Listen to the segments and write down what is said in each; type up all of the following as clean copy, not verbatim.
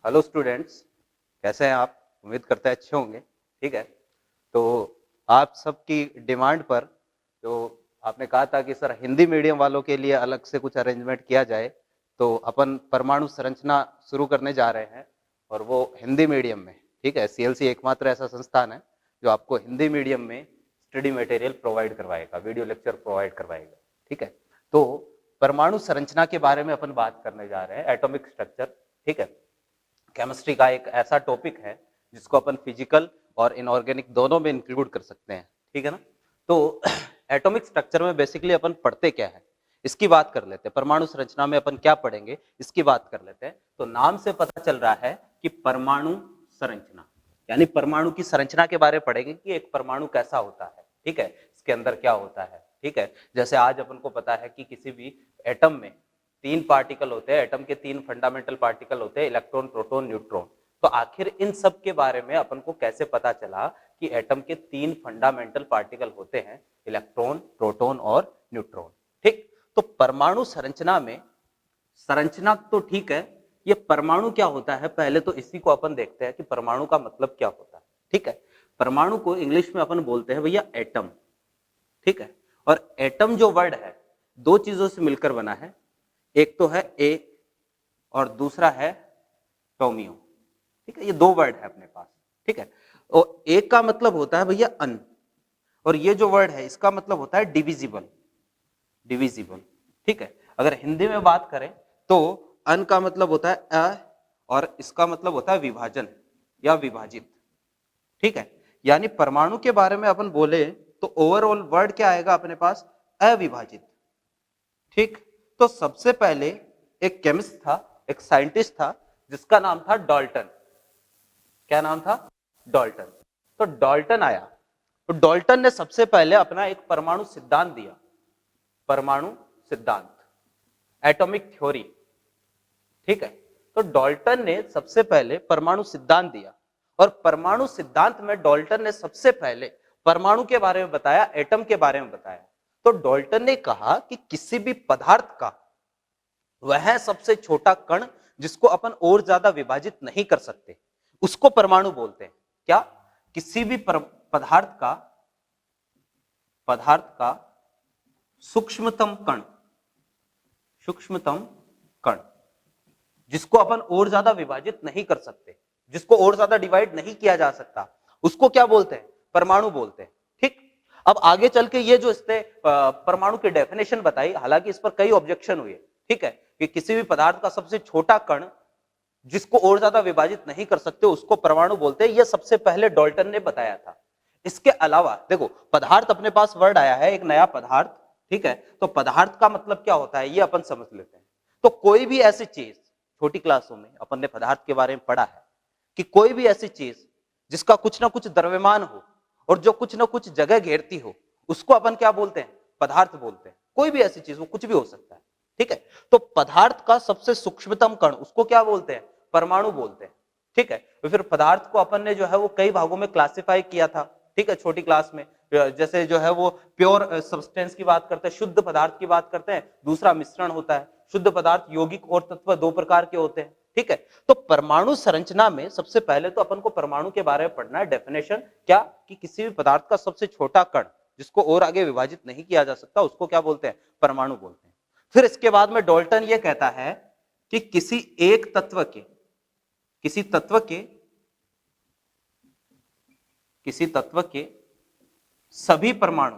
Hello students, कैसे हैं आप? उम्मीद करते हैं अच्छे होंगे। ठीक है, तो आप सबकी डिमांड पर जो आपने कहा था कि सर हिंदी मीडियम वालों के लिए अलग से कुछ अरेंजमेंट किया जाए, तो अपन परमाणु संरचना शुरू करने जा रहे हैं और वो हिंदी मीडियम में। ठीक है, सीएलसी एकमात्र ऐसा संस्थान है जो आपको हिंदी मीडियम में स्टडी मटेरियल प्रोवाइड करवाएगा, वीडियो लेक्चर प्रोवाइड करवाएगा। ठीक है, तो परमाणु संरचना के बारे में अपन बात करने जा रहे हैं, एटॉमिक स्ट्रक्चर। ठीक है, केमिस्ट्री का एक ऐसा टॉपिक है जिसको अपन फिजिकल और इनऑर्गेनिक दोनों में इंक्लूड कर सकते हैं। ठीक है ना, तो एटॉमिक स्ट्रक्चर में बेसिकली अपन पढ़ते क्या है इसकी बात कर लेते हैं। परमाणु संरचना में अपन क्या पढ़ेंगे इसकी बात कर लेते हैं। तो नाम से पता चल रहा है कि परमाणु संरचना यानी परमाणु की संरचना के बारे में पढ़ेंगे कि एक परमाणु कैसा होता है। ठीक है, इसके अंदर क्या होता है। ठीक है, जैसे आज अपन को पता है कि किसी भी एटम में 3 पार्टिकल होते हैं, एटम के 3 फंडामेंटल पार्टिकल होते हैं, इलेक्ट्रॉन, प्रोटॉन, न्यूट्रॉन। तो आखिर इन सब के बारे में अपन को कैसे पता चला कि एटम के 3 फंडामेंटल पार्टिकल होते हैं, इलेक्ट्रॉन, प्रोटॉन और न्यूट्रॉन। ठीक, तो परमाणु संरचना में, संरचना तो ठीक है, ये परमाणु क्या होता है पहले तो इसी को अपन देखते हैं कि परमाणु का मतलब क्या होता है। ठीक है, परमाणु को इंग्लिश में अपन बोलते हैं भैया एटम। ठीक है, और एटम जो वर्ड है 2 चीजों से मिलकर बना है, एक तो है ए और दूसरा है टोमियो। ठीक है, ये 2 वर्ड है अपने पास। ठीक है, और ए का मतलब होता है भैया अन, और ये जो वर्ड है इसका मतलब होता है डिविजिबल, डिविजिबल। ठीक है, अगर हिंदी में बात करें तो अन का मतलब होता है अ और इसका मतलब होता है विभाजन या विभाजित। ठीक है, यानी परमाणु के बारे में अपन बोले तो ओवरऑल वर्ड क्या आएगा अपने पास? अविभाजित। ठीक, तो सबसे पहले एक केमिस्ट था, एक साइंटिस्ट था जिसका नाम था डाल्टन। क्या नाम था? डाल्टन। तो डाल्टन आया, तो डाल्टन ने सबसे पहले अपना एक परमाणु सिद्धांत दिया, परमाणु सिद्धांत, एटॉमिक थ्योरी। ठीक है, तो डाल्टन ने सबसे पहले परमाणु सिद्धांत दिया और परमाणु सिद्धांत में डाल्टन ने सबसे पहले परमाणु के बारे में बताया, एटम के बारे में बताया। तो डाल्टन ने कहा कि किसी भी पदार्थ का वह सबसे छोटा कण जिसको अपन और ज्यादा विभाजित नहीं कर सकते उसको परमाणु बोलते हैं। क्या? किसी भी पदार्थ का सूक्ष्मतम कण, सूक्ष्मतम कण जिसको अपन और ज्यादा विभाजित नहीं कर सकते, जिसको और ज्यादा डिवाइड नहीं किया जा सकता, उसको क्या बोलते हैं? परमाणु बोलते हैं। ठीक, अब आगे चल के ये जो इसने परमाणु की डेफिनेशन बताई, हालांकि इस पर कई ऑब्जेक्शन हुए। ठीक है, कि किसी भी पदार्थ का सबसे छोटा कण जिसको और ज्यादा विभाजित नहीं कर सकते उसको परमाणु बोलते हैं, ये सबसे पहले डाल्टन ने बताया था। इसके अलावा देखो, पदार्थ अपने पास वर्ड आया है, एक नया पदार्थ। ठीक है, तो पदार्थ का मतलब क्या होता है ये अपन समझ लेते हैं। तो कोई भी ऐसी चीज, छोटी क्लासों में अपन ने पदार्थ के बारे में पढ़ा है कि कोई भी ऐसी चीज जिसका कुछ ना कुछ द्रव्यमान हो और जो कुछ ना कुछ जगह घेरती हो उसको अपन क्या बोलते हैं? पदार्थ बोलते हैं। कोई भी ऐसी चीज, वो कुछ भी हो सकता है। ठीक है, तो पदार्थ का सबसे सूक्ष्मतम कण उसको क्या बोलते हैं? परमाणु बोलते हैं। ठीक है, तो फिर पदार्थ को अपन ने जो है वो कई भागों में क्लासिफाई किया था। ठीक है, छोटी क्लास में जैसे जो है वो प्योर सब्सटेंस की बात करते हैं, शुद्ध पदार्थ की बात करते हैं, दूसरा मिश्रण होता है। शुद्ध पदार्थ, यौगिक और तत्व 2 प्रकार के होते हैं। ठीक है, तो परमाणु संरचना में सबसे पहले तो अपन को परमाणु के बारे में पढ़ना है। डेफिनेशन क्या? कि किसी भी पदार्थ का सबसे छोटा कण जिसको और आगे विभाजित नहीं किया जा सकता उसको क्या बोलते हैं? परमाणु बोलते हैं। फिर इसके बाद में डाल्टन ये कहता है कि किसी एक तत्व के, किसी तत्व के सभी परमाणु,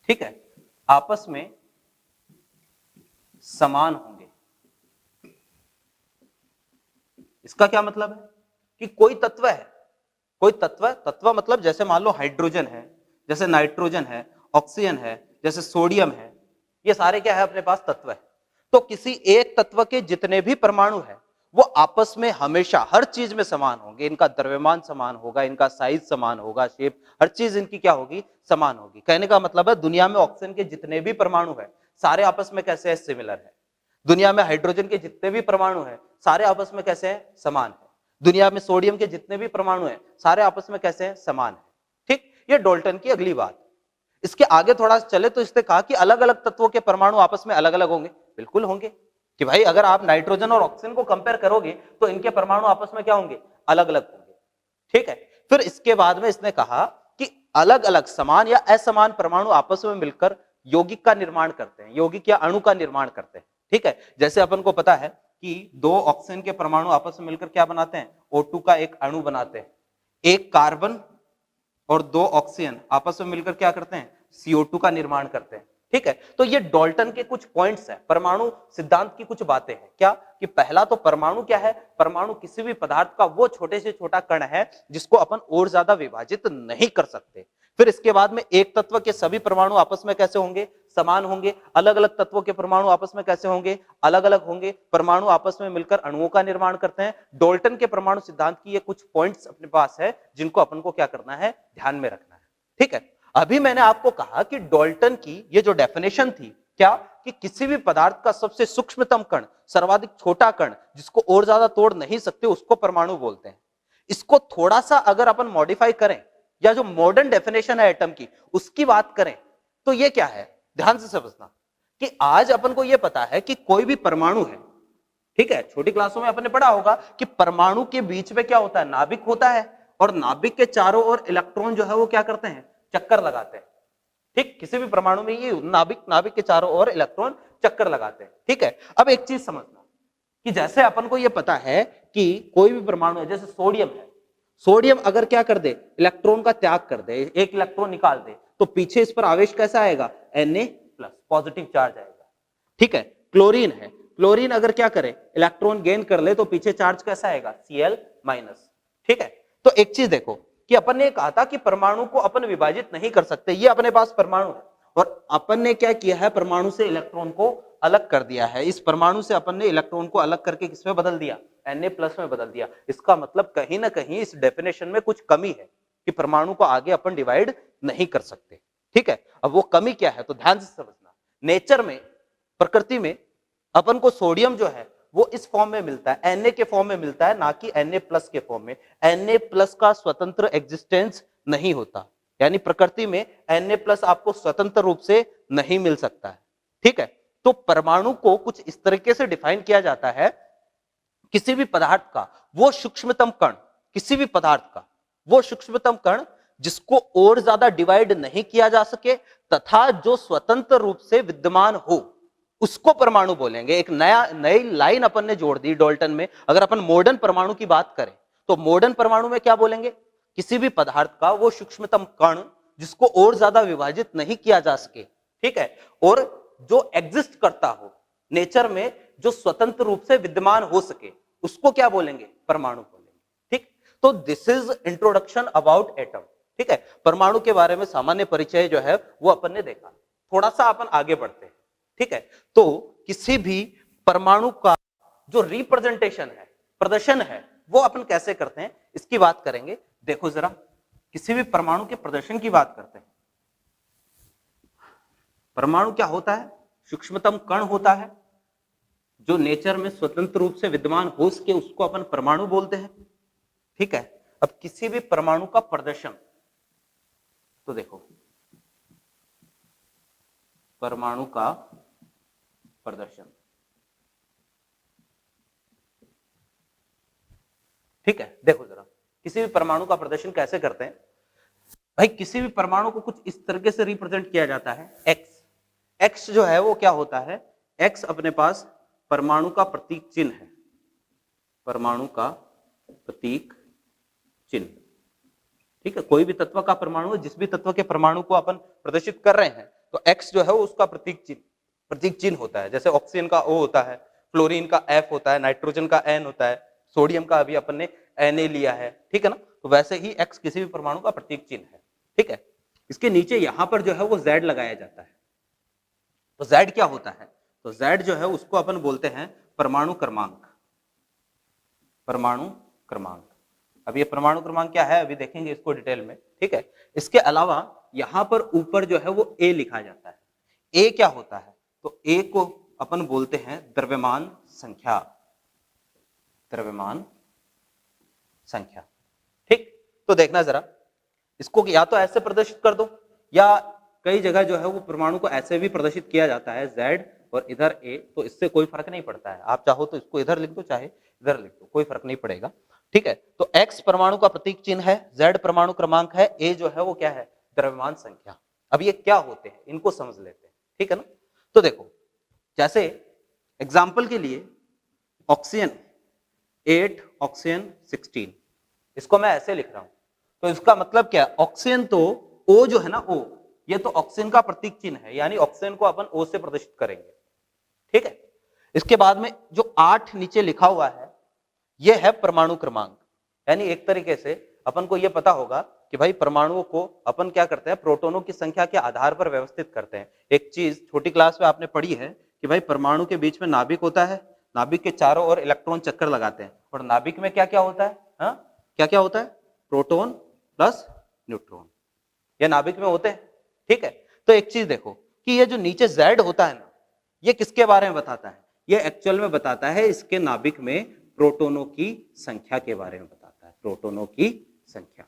ठीक है, आपस में समान होंगे। इसका क्या मतलब है? कि कोई तत्व है, कोई तत्व मतलब जैसे मान लो हाइड्रोजन है, जैसे नाइट्रोजन है, ऑक्सीजन है, जैसे सोडियम है, ये सारे क्या है अपने पास? तत्व है। तो किसी एक तत्व के जितने भी परमाणु है वो आपस में हमेशा हर चीज में समान होंगे। इनका द्रव्यमान समान होगा, इनका साइज समान होगा, शेप, हर चीज इनकी क्या होगी? समान होगी। कहने का मतलब है दुनिया में ऑक्सीजन के जितने भी परमाणु है सारे आपस में कैसे है? सिमिलर है। दुनिया में हाइड्रोजन के जितने भी परमाणु है सारे आपस में कैसे हैं? समान है। दुनिया में सोडियम के जितने भी परमाणु हैं सारे आपस में कैसे हैं? समान है। ठीक, ये डाल्टन की अगली बात। इसके आगे थोड़ा चले तो इसने कहा कि अलग अलग तत्वों के परमाणु आपस में अलग अलग होंगे। बिल्कुल होंगे। कि भाई अगर आप नाइट्रोजन और ऑक्सीजन को कंपेयर करोगे तो इनके परमाणु आपस में क्या होंगे, अलग अलग होंगे। ठीक है, फिर इसके बाद में इसने कहा कि अलग अलग समान या असमान परमाणु आपस में मिलकर यौगिक का निर्माण करते हैं, यौगिक या अणु का निर्माण करते हैं। ठीक है, जैसे अपन को पता है कि दो ऑक्सीजन के परमाणु आपस में मिलकर क्या बनाते हैं, O2 का एक अणु बनाते हैं। एक कार्बन और दो ऑक्सीजन आपस में मिलकर क्या करते हैं, CO2 का निर्माण करते हैं। ठीक है, तो ये डाल्टन के कुछ पॉइंट्स हैं, परमाणु सिद्धांत की कुछ बातें हैं। क्या कि पहला तो परमाणु क्या है, परमाणु किसी भी पदार्थ का वो छोटे से छोटा कण है जिसको अपन और ज्यादा विभाजित नहीं कर सकते। फिर इसके बाद में एक तत्व के सभी परमाणु आपस में कैसे होंगे, समान होंगे। अलग अलग तत्वों के परमाणु आपस में कैसे होंगे, अलग अलग होंगे। परमाणु आपस में मिलकर अणुओं का निर्माण करते हैं। डाल्टन के परमाणु सिद्धांत की ये कुछ पॉइंट्स अपने पास है जिनको अपन को क्या करना है, ध्यान में रखना है। ठीक है, अभी मैंने आपको कहा कि डाल्टन की ये जो डेफिनेशन थी, क्या कि किसी भी पदार्थ का सबसे सूक्ष्मतम कण, सर्वाधिक छोटा कण जिसको और ज्यादा तोड़ नहीं सकते, उसको परमाणु बोलते हैं। इसको थोड़ा सा अगर अपन मॉडिफाई करें या जो मॉडर्न डेफिनेशन है एटम की उसकी बात करें तो ये क्या है, ध्यान से समझना कि आज अपन को यह पता है कि कोई भी परमाणु है, ठीक है, छोटी क्लासों में अपन ने पढ़ा होगा कि परमाणु के बीच में क्या होता है, नाभिक होता है, और नाभिक के चारों ओर इलेक्ट्रॉन जो है वो क्या करते हैं, चक्कर लगाते हैं। ठीक, किसी भी परमाणु में ये नाभिक के चारों ओर इलेक्ट्रॉन चक्कर लगाते हैं। ठीक है, अब एक चीज समझना कि जैसे अपन को ये पता है कि कोई भी परमाणु है, जैसे सोडियम है, सोडियम अगर क्या कर दे, इलेक्ट्रॉन का त्याग कर दे, एक इलेक्ट्रॉन निकाल दे, तो पीछे इस पर आवेश कैसा आएगा, Na प्लस, पॉजिटिव चार्ज आएगा। ठीक है, क्लोरीन है, क्लोरीन अगर क्या करे, इलेक्ट्रॉन गेन कर ले तो पीछे चार्ज कैसा आएगा, Cl माइनस। ठीक है, तो एक चीज देखो कि अपन ने कहा था कि परमाणु को अपन विभाजित नहीं कर सकते, ये अपने पास परमाणु है और अपन ने क्या किया है, परमाणु से इलेक्ट्रॉन को अलग कर दिया है। इस परमाणु से अपन ने इलेक्ट्रॉन को अलग करके किसमें बदल दिया, Na प्लस में बदल दिया। इसका मतलब कहीं ना कहीं इस डेफिनेशन में कुछ कमी है कि परमाणु को आगे अपन डिवाइड नहीं कर सकते। ठीक है, अब वो कमी क्या है तो ध्यान से समझना। नेचर में, प्रकृति में अपन को सोडियम जो है वो इस फॉर्म में मिलता है, Na के फॉर्म में मिलता है, ना कि Na प्लस के फॉर्म में। Na प्लस का स्वतंत्र एग्जिस्टेंस नहीं होता, यानी प्रकृति में Na प्लस आपको स्वतंत्र रूप से नहीं मिल सकता है। ठीक है, तो परमाणु को कुछ इस तरीके से डिफाइन किया जाता है, किसी भी पदार्थ का वो सूक्ष्मतम कण, किसी भी पदार्थ का वो सूक्ष्मतम कण जिसको और ज्यादा डिवाइड नहीं किया जा सके तथा जो स्वतंत्र रूप से विद्यमान हो, उसको परमाणु बोलेंगे। एक नई लाइन अपन ने जोड़ दी डाल्टन में। अगर अपन मॉडर्न परमाणु की बात करें तो मॉडर्न परमाणु में क्या बोलेंगे, किसी भी पदार्थ का वो सूक्ष्मतम कण जिसको और ज्यादा विभाजित नहीं किया जा सके, ठीक है, और जो एग्जिस्ट करता हो नेचर में, जो स्वतंत्र रूप से विद्यमान हो सके, उसको क्या बोलेंगे, परमाणु बोलेंगे। ठीक, तो this is introduction about atom. ठीक है, परमाणु के बारे में सामान्य परिचय जो है वो अपन ने देखा। थोड़ा सा अपन आगे बढ़ते हैं। ठीक है, तो किसी भी परमाणु का जो रिप्रेजेंटेशन है, प्रदर्शन है, वो अपन कैसे करते हैं इसकी बात करेंगे। देखो जरा, किसी भी परमाणु के प्रदर्शन की बात करते हैं। परमाणु क्या होता है, सूक्ष्मतम कण होता है जो नेचर में स्वतंत्र रूप से विद्यमान हो सके, उसको अपन परमाणु बोलते हैं। ठीक है, अब किसी भी परमाणु का प्रदर्शन, तो देखो परमाणु का प्रदर्शन, ठीक है, देखो जरा किसी भी परमाणु का प्रदर्शन कैसे करते हैं भाई। किसी भी परमाणु को कुछ इस तरीके से रिप्रेजेंट किया जाता है, एक्स। एक्स जो है वो क्या होता है, एक्स अपने पास परमाणु का प्रतीक चिन्ह है, परमाणु का प्रतीक चिन्ह। ठीक है, कोई भी तत्व का परमाणु, जिस भी तत्व के परमाणु को अपन प्रदर्शित कर रहे हैं तो एक्स जो है वो उसका प्रतीक चिन्ह होता है। जैसे ऑक्सीजन का O होता है, फ्लोरीन का F होता है, नाइट्रोजन का N होता है, सोडियम का अभी अपन ने Na लिया है। ठीक है ना, तो वैसे ही एक्स किसी भी परमाणु का प्रतीक चिन्ह है। ठीक है, इसके नीचे यहां पर जो है वो Z लगाया जाता है। तो Z क्या होता है, तो Z जो है उसको अपन बोलते हैं परमाणु क्रमांक। परमाणु क्रमांक, अब ये परमाणु क्रमांक क्या है अभी देखेंगे इसको डिटेल में। ठीक है, इसके अलावा यहां पर ऊपर जो है वो A लिखा जाता है। A क्या होता है, तो A को अपन बोलते हैं द्रव्यमान संख्या, द्रव्यमान संख्या। ठीक, तो देखना जरा, इसको या तो ऐसे प्रदर्शित कर दो या कई जगह जो है वो परमाणु को ऐसे भी प्रदर्शित किया जाता है, Z और इधर A, तो इससे कोई फर्क नहीं पड़ता है। आप चाहो तो इसको इधर लिख दो, चाहे इधर लिख दो, कोई फर्क नहीं पड़ेगा। ठीक है, तो X परमाणु का प्रतीक चिन्ह है, Z परमाणु क्रमांक है, A जो है वो क्या है, द्रव्यमान संख्या। अब ये क्या होते हैं इनको समझ लेते हैं, ठीक है ना। तो देखो, जैसे एग्जाम्पल के लिए ऑक्सीजन 8, ऑक्सीजन 16, इसको मैं ऐसे लिख रहा हूं, तो इसका मतलब क्या है, ऑक्सीजन तो O जो है ना, O, ये तो ऑक्सीजन का प्रतीक चिन्ह है, यानी ऑक्सीजन को अपन O से प्रदर्शित करेंगे। ठीक है, इसके बाद में जो 8 नीचे लिखा हुआ है, ये है परमाणु क्रमांक, यानी एक तरीके से अपन को यह पता होगा कि भाई परमाणुओं को अपन क्या करते हैं, प्रोटोनों की संख्या के आधार पर व्यवस्थित करते हैं। एक चीज छोटी क्लास में आपने पढ़ी है कि भाई परमाणु के बीच में नाभिक होता है, नाभिक के चारों ओर इलेक्ट्रॉन चक्कर लगाते हैं, और नाभिक में क्या क्या होता है, क्या क्या होता है, प्रोटोन प्लस न्यूट्रॉन, ये नाभिक में होते हैं। ठीक है, तो एक चीज देखो कि ये जो नीचे Z होता है ना, ये किसके बारे में बताता है, ये एक्चुअल में बताता है इसके नाभिक में प्रोटोनों की संख्या के बारे में बताता है, प्रोटोनों की संख्या।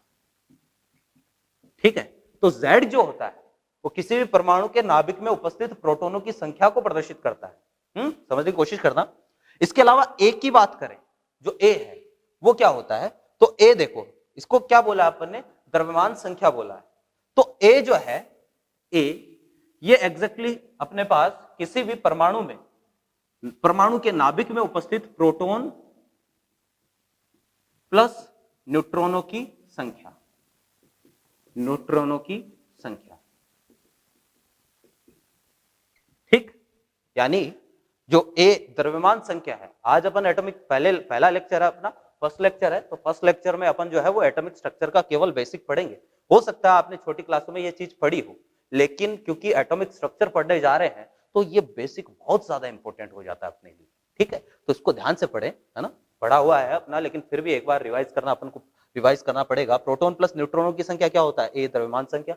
ठीक है, तो Z जो होता है वो किसी भी परमाणु के नाभिक में उपस्थित प्रोटोनों की संख्या को प्रदर्शित करता है। समझने की कोशिश करना। इसके अलावा A की बात करें, जो A है वो क्या होता है, तो A देखो, इसको क्या बोला अपन ने, द्रव्यमान संख्या बोला है। तो A जो है, A ये एग्जैक्टली अपने पास किसी भी परमाणु में, परमाणु के नाभिक में उपस्थित प्रोटॉन प्लस न्यूट्रॉनों की संख्या, न्यूट्रॉनों की संख्या। ठीक, यानी जो A द्रव्यमान संख्या है, आज अपन एटॉमिक, पहला लेक्चर है अपना, फर्स्ट लेक्चर है, तो फर्स्ट लेक्चर में अपन जो है वो एटॉमिक स्ट्रक्चर का केवल बेसिक पढ़ेंगे। हो सकता है आपने छोटी क्लासों में ये चीज पढ़ी हो, लेकिन क्योंकि एटॉमिक स्ट्रक्चर पढ़ने जा रहे हैं तो ये बेसिक बहुत ज्यादा इंपॉर्टेंट हो जाता है अपने लिए। ठीक है, तो इसको ध्यान से पढ़े, है ना, पढ़ा हुआ है अपना, लेकिन फिर भी एक बार रिवाइज करना, अपन को रिवाइज करना पड़ेगा। प्रोटॉन प्लस न्यूट्रॉनों की संख्या क्या होता है, A द्रव्यमान संख्या,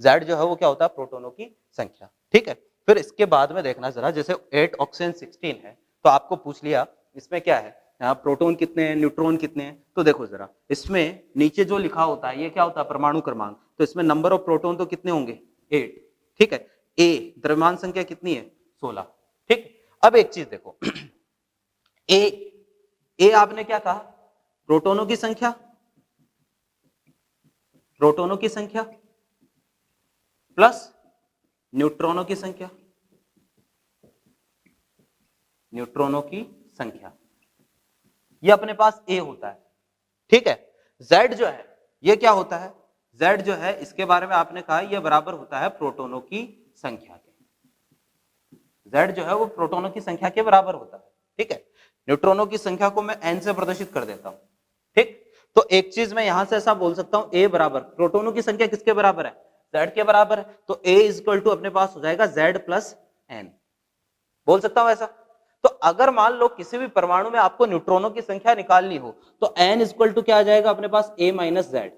Z जो है वो क्या होता है, प्रोटोनों की संख्या। ठीक है, फिर इसके बाद में देखना जरा, जैसे 8 ऑक्सीजन 16 है, तो आपको पूछ लिया इसमें क्या है, प्रोटॉन कितने हैं, न्यूट्रॉन कितने हैं, तो देखो जरा, इसमें नीचे जो लिखा होता है ये क्या होता है, परमाणु क्रमांक, तो इसमें नंबर ऑफ प्रोटॉन तो कितने होंगे, 8। ठीक है, A द्रव्यमान संख्या कितनी है, 16। ठीक, अब एक चीज देखो, A आपने क्या कहा, प्रोटोनों की संख्या, प्रोटोनों की संख्या प्लस न्यूट्रॉनों की संख्या, न्यूट्रॉनों की संख्या, ये अपने पास A होता है। ठीक है, Z जो है ये क्या होता है, Z जो है इसके बारे में आपने कहा ये बराबर होता है प्रोटोनों की संख्या के, Z जो है वो प्रोटोनों की संख्या के बराबर होता है। ठीक है, न्यूट्रॉनों की संख्या को मैं N से प्रदर्शित कर देता हूं। ठीक, तो एक चीज मैं यहां से ऐसा बोल सकता हूं, A बराबर, प्रोटोनों की संख्या किसके बराबर है, Z के बराबर है, तो A इक्वल टू अपने पास हो जाएगा Z प्लस N, बोल सकता हूं ऐसा। तो अगर मान लो किसी भी परमाणु में आपको न्यूट्रॉनों की संख्या निकालनी हो, तो N इक्वल टू क्या आ जाएगा अपने पास, A माइनस Z।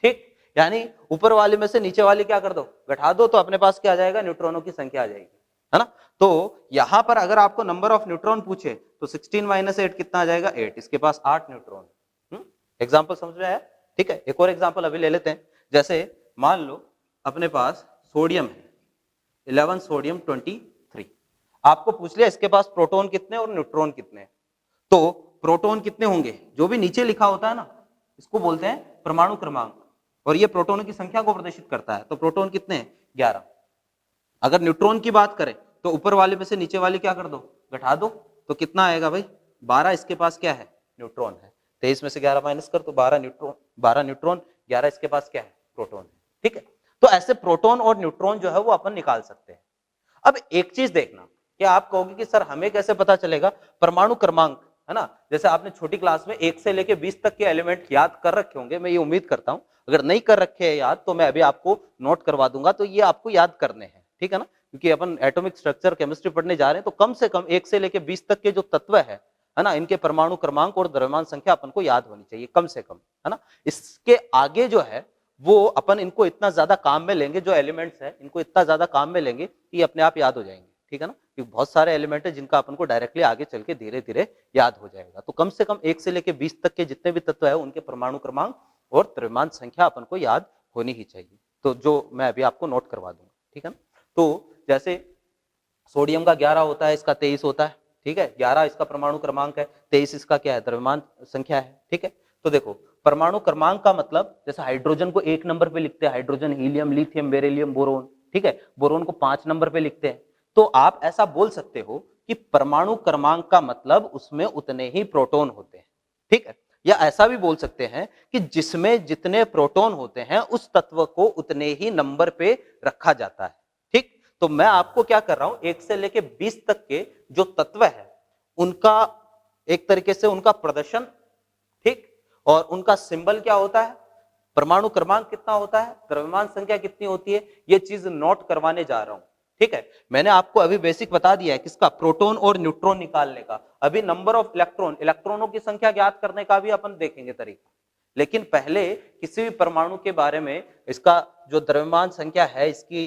ठीक, यानी ऊपर वाले में से नीचे वाली क्या कर दो, घटा दो, तो अपने पास क्या आ जाएगा, न्यूट्रॉनों की संख्या आ जाएगी, है ना। तो यहां पर अगर आपको नंबर ऑफ न्यूट्रॉन पूछे तो 16 माइनस 8 कितना आ जाएगा, 8, इसके पास 8 न्यूट्रॉन। एग्जाम्पल समझ में आया। ठीक है, एक और एग्जाम्पल अभी ले लेते हैं, जैसे मान लो अपने पास सोडियम है 11 सोडियम 23, आपको पूछ लिया इसके पास प्रोटॉन कितने और न्यूट्रॉन कितने, तो प्रोटॉन कितने होंगे, जो भी नीचे लिखा होता है ना, इसको बोलते हैं परमाणु क्रमांक, और ये प्रोटॉनों की संख्या को प्रदर्शित करता है। तो प्रोटॉन कितने हैं, 11। अगर न्यूट्रॉन की बात करें तो ऊपर वाले में से नीचे वाले क्या कर दो, घटा दो, तो कितना आएगा भाई, 12 इसके पास क्या है, न्यूट्रॉन है। 23 में से 11 माइनस कर तो 12 न्यूट्रॉन, 12 न्यूट्रॉन, 11 इसके पास क्या है, प्रोटॉन है। ठीक है, तो ऐसे प्रोटॉन और न्यूट्रॉन जो है वो अपन निकाल सकते हैं। अब एक चीज देखना, कि आप कहोगे कि सर हमें कैसे पता चलेगा परमाणु क्रमांक, है ना, जैसे आपने छोटी क्लास में 1 से लेके 20 तक के एलिमेंट याद कर रखे होंगे, मैं ये उम्मीद करता हूं। अगर नहीं कर रखे हैं याद तो मैं अभी आपको नोट करवा दूंगा, तो ये आपको याद करने हैं, ठीक है ना, क्योंकि अपन एटॉमिक स्ट्रक्चर केमिस्ट्री पढ़ने जा रहे हैं, तो कम से कम 1 से लेके 20 तक के जो तत्व है ना, इनके परमाणु क्रमांक और द्रव्यमान संख्या अपन को याद होनी चाहिए कम से कम, है ना। इसके आगे जो है वो अपन इनको इतना ज्यादा काम में लेंगे, जो एलिमेंट्स है इनको इतना ज्यादा काम में लेंगे कि अपने आप याद हो जाएंगे, ठीक है ना, क्योंकि बहुत सारे एलिमेंट है जिनका अपन को डायरेक्टली आगे चल के धीरे धीरे याद हो जाएगा। तो कम से कम 1 से लेके 20 तक के जितने भी तत्व है उनके परमाणु क्रमांक और द्रव्यमान संख्या अपन को याद होनी ही चाहिए, तो जो मैं अभी आपको नोट करवा दूंगा, ठीक है ना। तो जैसे सोडियम का 11 होता है, इसका 23 होता है, ठीक है। 11 इसका परमाणु क्रमांक है, 23 इसका क्या है, द्रव्यमान संख्या है, ठीक है। तो देखो परमाणु क्रमांक का मतलब, जैसे हाइड्रोजन को 1 नंबर पे लिखते हैं, hydrogen, helium, lithium, beryllium, boron, ठीक है। बोरोन को 5 नंबर पे लिखते हैं। तो आप ऐसा बोल सकते हो कि परमाणु क्रमांक का मतलब उसमें उतने ही प्रोटॉन होते हैं, ठीक है। या ऐसा भी बोल सकते हैं कि जिसमें जितने प्रोटॉन होते हैं उस तत्व को उतने ही नंबर पे रखा जाता है, ठीक। तो मैं आपको क्या कर रहा हूं, 1 से लेके 20 तक के जो तत्व है उनका एक तरीके से उनका प्रदर्शन, ठीक, और उनका सिंबल क्या होता है, परमाणु क्रमांक कितना होता है, द्रव्यमान संख्या कितनी होती है, ये चीज नोट करवाने जा रहा हूं, ठीक है। मैंने आपको अभी बेसिक बता दिया है किसका, प्रोटॉन और न्यूट्रॉन निकालने का। अभी नंबर ऑफ इलेक्ट्रॉन, इलेक्ट्रॉनों की संख्या ज्ञात करने का भी अपन देखेंगे तरीका। लेकिन पहले किसी भी परमाणु के बारे में इसका जो द्रव्यमान संख्या है, इसकी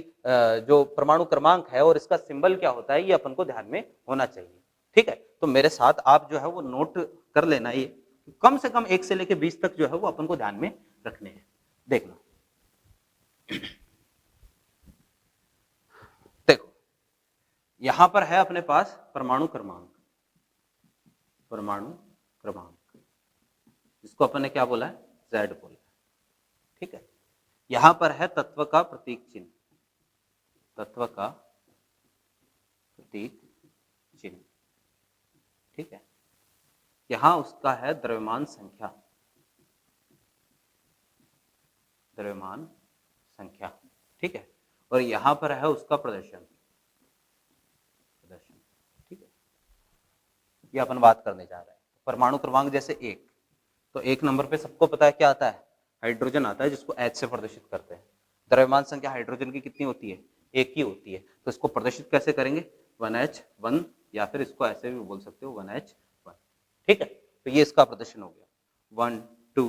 जो परमाणु क्रमांक है और इसका सिंबल क्या होता है, ये अपन को ध्यान में होना चाहिए, ठीक है। तो मेरे साथ आप जो है वो नोट कर लेना, ये कम से कम 1 से लेके 20 तक जो है वो अपन को ध्यान में रखने हैं। देखना, देखो यहां पर है अपने पास परमाणु क्रमांक, परमाणु क्रमांक जिसको अपन ने क्या बोला है, Z बोला है, ठीक है। यहां पर है तत्व का प्रतीक चिन्ह, तत्व का प्रतीक चिन्ह, ठीक है। यहां उसका है द्रव्यमान संख्या, द्रव्यमान संख्या, ठीक है। और यहां पर है उसका प्रदर्शन, प्रदर्शन, ठीक है। ये अपन बात करने जा रहे हैं। परमाणु क्रमांक जैसे 1, तो 1 नंबर पे सबको पता है क्या आता है, हाइड्रोजन आता है, जिसको H से प्रदर्शित करते हैं। द्रव्यमान संख्या हाइड्रोजन की कितनी होती है, 1 की होती है। तो इसको प्रदर्शित कैसे करेंगे, 1H1, या फिर इसको ऐसे भी बोल सकते हो 1H1, ठीक है। तो ये इसका प्रदर्शन हो गया, 1 2